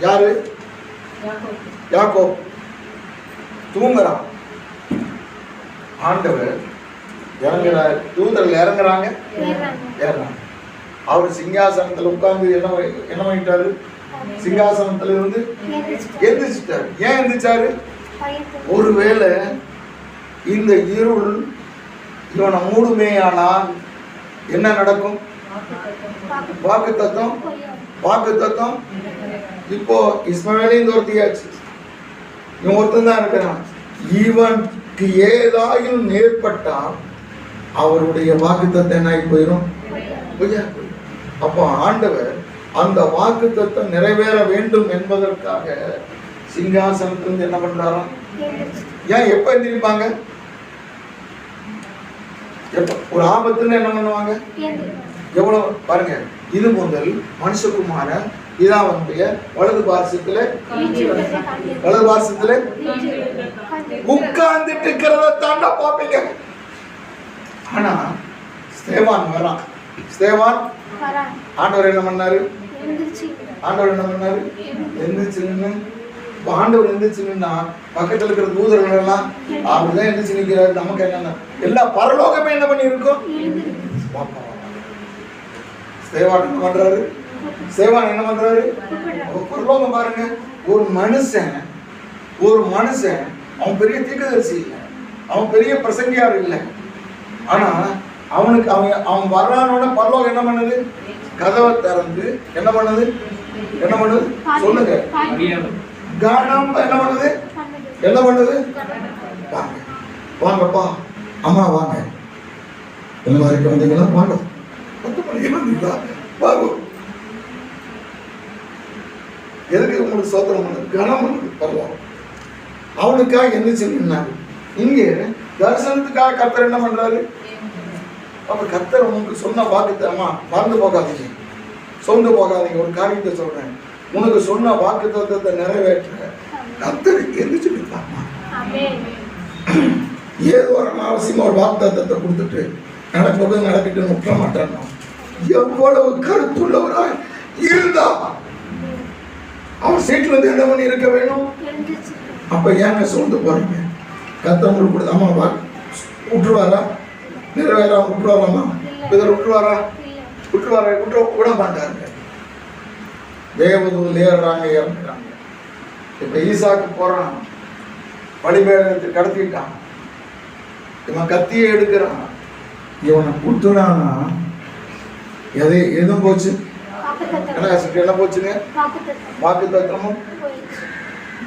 யாரு? யாக்கோப் தூங்குறான். ஆண்டவர் இறங்குறாரு, தூதர்கள் இறங்குறாங்க, ஏறாங்க. அவர் சிங்காசனத்துல உட்கார்ந்து என்ன பண்ணிட்டாரு? சிங்காசனத்துல இருந்து எந்திரிச்சிட்டாரு. ஏன் எந்திரிச்சாரு? ஒருவேளை இந்த இருள் இவனை மூடுமேயானால் என்ன நடக்கும்? வாக்குத்தத்தம் இப்போ இஸ்மவேலையும் தோர்த்தியாச்சு, இவன் ஒருத்தன் தான் இருக்கிறான். இவனுக்கு ஏதாயும் நேர்பட்டால் அவருடைய வாக்குத்தத்தம் என்ன ஆகி போயிடும்? அப்போ ஆண்டவர் அந்த வாக்குத்தத்தம் நிறைவேற வேண்டும் என்பதற்காக சிங்காசனத்திலிருந்து என்ன பண்றாராம்? ஏன் எப்ப எந்திரிப்பாங்க? ஒரு ஆபத்துன்னு என்ன பண்ணுவாங்க? எவ்வளவு பாருங்க, இது முதல் மனுஷகுமார இதாவனுடைய வலது பாரசத்துல உட்கார்ந்துட்டு இருக்கிறத தாண்டா பாப்பீங்க. ஆனா ஸ்தேவான் வரான். ஸ்தேவான் ஆண்டவர் என்ன பண்ணாரு? எந்திரிச்சு நின்று. ஆண்டவர் எந்திரிச்சுன்னா பக்கத்துல இருக்கிற தூதர்கள் எல்லாம் அவர்தான் எந்திரிச்சு நிற்கிறாரு. நமக்கு என்னன்னா எல்லா பரலோகமே என்ன பண்ணி இருக்கும்? சேவான் என்ன பண்றாரு? பரலோகம் பாருங்க. ஒரு மனுஷன் அவன் பெரிய தீர்க்கதரிசி இல்லை, அவன் பெரிய பிரசங்கியார் இல்லை. ஆனா அவனுக்கு அவன் வர்றானோட பரலோகம் என்ன பண்ணுது? கதவை திறந்து என்ன பண்ணுது? சொல்லுங்க. கணம் என்ன பண்ணுது? வாங்கப்பா, அம்மா வாங்க, எல்லாருக்கும் வந்தீங்களா? வாங்க, 10 மணிக்கு வந்தீங்களா? வாங்க. எதுக்கு உங்களுக்கு சோத்திரம் பண்ணது? கணம் பண்ணுது பரவாயில்ல. அவனுக்காக எந்திரிச்சு நின்னாரு. இங்கே தரிசனத்துக்காக கர்த்தர் என்ன பண்றாரு? அப்ப கர்த்தர் உங்களுக்கு சொன்ன வாக்குத்தத்தமா மறந்து போகாதீங்க, சொந்து போகாதீங்க. ஒரு காரியத்தை சொல்றேன், உனக்கு சொன்ன வாக்குத்தத்தத்தை நிறைவேற்ற கர்த்தர் எந்திரிச்சு நிற்பாமா? ஏதோ ஒரு அவசியமா ஒரு வாக்குத்தத்தத்தை கொடுத்துட்டு நடப்பது நடக்கிட்டு முற்ற மாட்டேன். எவ்வளவு கருத்துள்ளவராய் இருந்தா அவன் சீட்டுல இருந்து என்ன பண்ணி இருக்க வேணும்? அப்ப ஏங்க சோர்ந்து போறீங்க? கர்த்தர் உங்களுக்கு கொடுத்த அம்மா விட்டுருவாரா? நிறைவேறா விட்டுருவாராமா? விட்டுருவாரா? விட மாட்டாருங்க. தேவதூர் ஏறுறாங்க, இறங்குறாங்க. இப்ப ஈசாக்கு போறான், பலிபீடத்தை கடத்திட்டான், இவன் கத்தியை எடுக்கிறான். இவனை குத்துனானா எதுவும் போச்சு? என்ன போச்சுங்க? வாக்குத்தத்தமும்.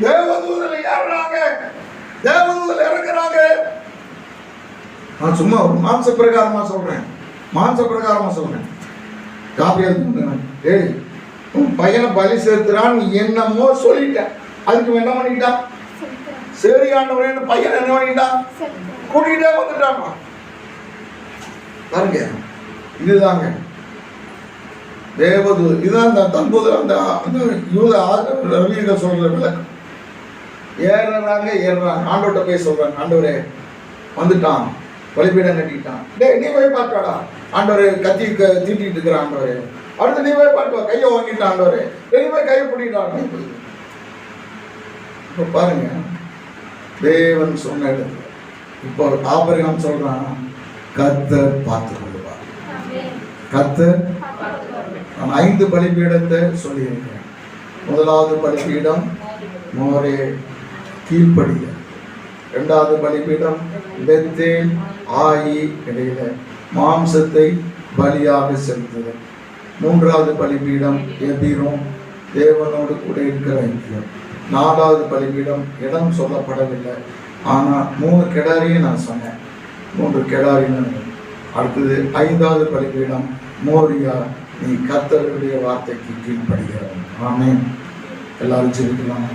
தேவதூதர்கள் ஏறுறாங்க, தேவதூதர்கள் இறங்குறாங்க. நான் சும்மா ஒரு மாம்ச பிரகாரமா சொல்றேன். காப்பியல் ஏய், உன் பையனை பலி செலுத்துறான்னு என்னமோ சொல்லிட்டேன். அதுக்கு என்ன பண்ணிட்டான்? சரி ஆண்டவரே, பையன் என்ன பண்ணிட்டான்? கூட்டிகிட்டே வந்துட்டான். பாருங்க, இதுதாங்க தேவதூ. இதுதான் அந்த தற்போது அந்த யூத ரவியில சொல்ற விளக்கம். ஏறுறாங்க. ஆண்டவர்கிட்ட போய் சொல்றாங்க, ஆண்டவரே வந்துட்டான், பலிபீடம் கட்டிட்டான். டேய், நீ போய் பார்த்தாடா. ஆண்டவரே கத்தி தீட்டிட்டு இருக்கிற ஆண்டவரே. அடுத்து நீ போய் பார்த்து கையை வாங்கிட்டான் ஆண்டவரே. நீ போய் கையை பிடிக்கிட்டான். இப்போ பாருங்க, தேவன் சொன்ன இடத்துல இப்போ ஆபிரகாம் சொல்றான், கர்த்தர் பார்த்து கொள்வார். கர்த்தர் 5 பலிபீடத்தை சொல்லியிருக்கிறேன். முதலாவது பலிபீடம் மோரே கீழ்ப்படிய, 2வது பலிபீடம் பெத்தேல் ஆயி இடையில மாம்சத்தை பலியாக செலுத்துதல், 3வது பலிபீடம் எபிரோன் தேவனோடு கூட இருக்கிற ஐக்கியம், 4வது பலிபீடம் இடம் சொல்லப்படவில்லை, ஆனால் 3 கெடாரியை நான் சொன்னேன், 3 கெடாரின்னு. அடுத்தது 5வது பலிபீடம் மோரியா, நீ கர்த்தருடைய வார்த்தைக்கு கீழ்ப்படுகிறவன். ஆமென். எல்லாரும் ஜெபிக்கலாம்.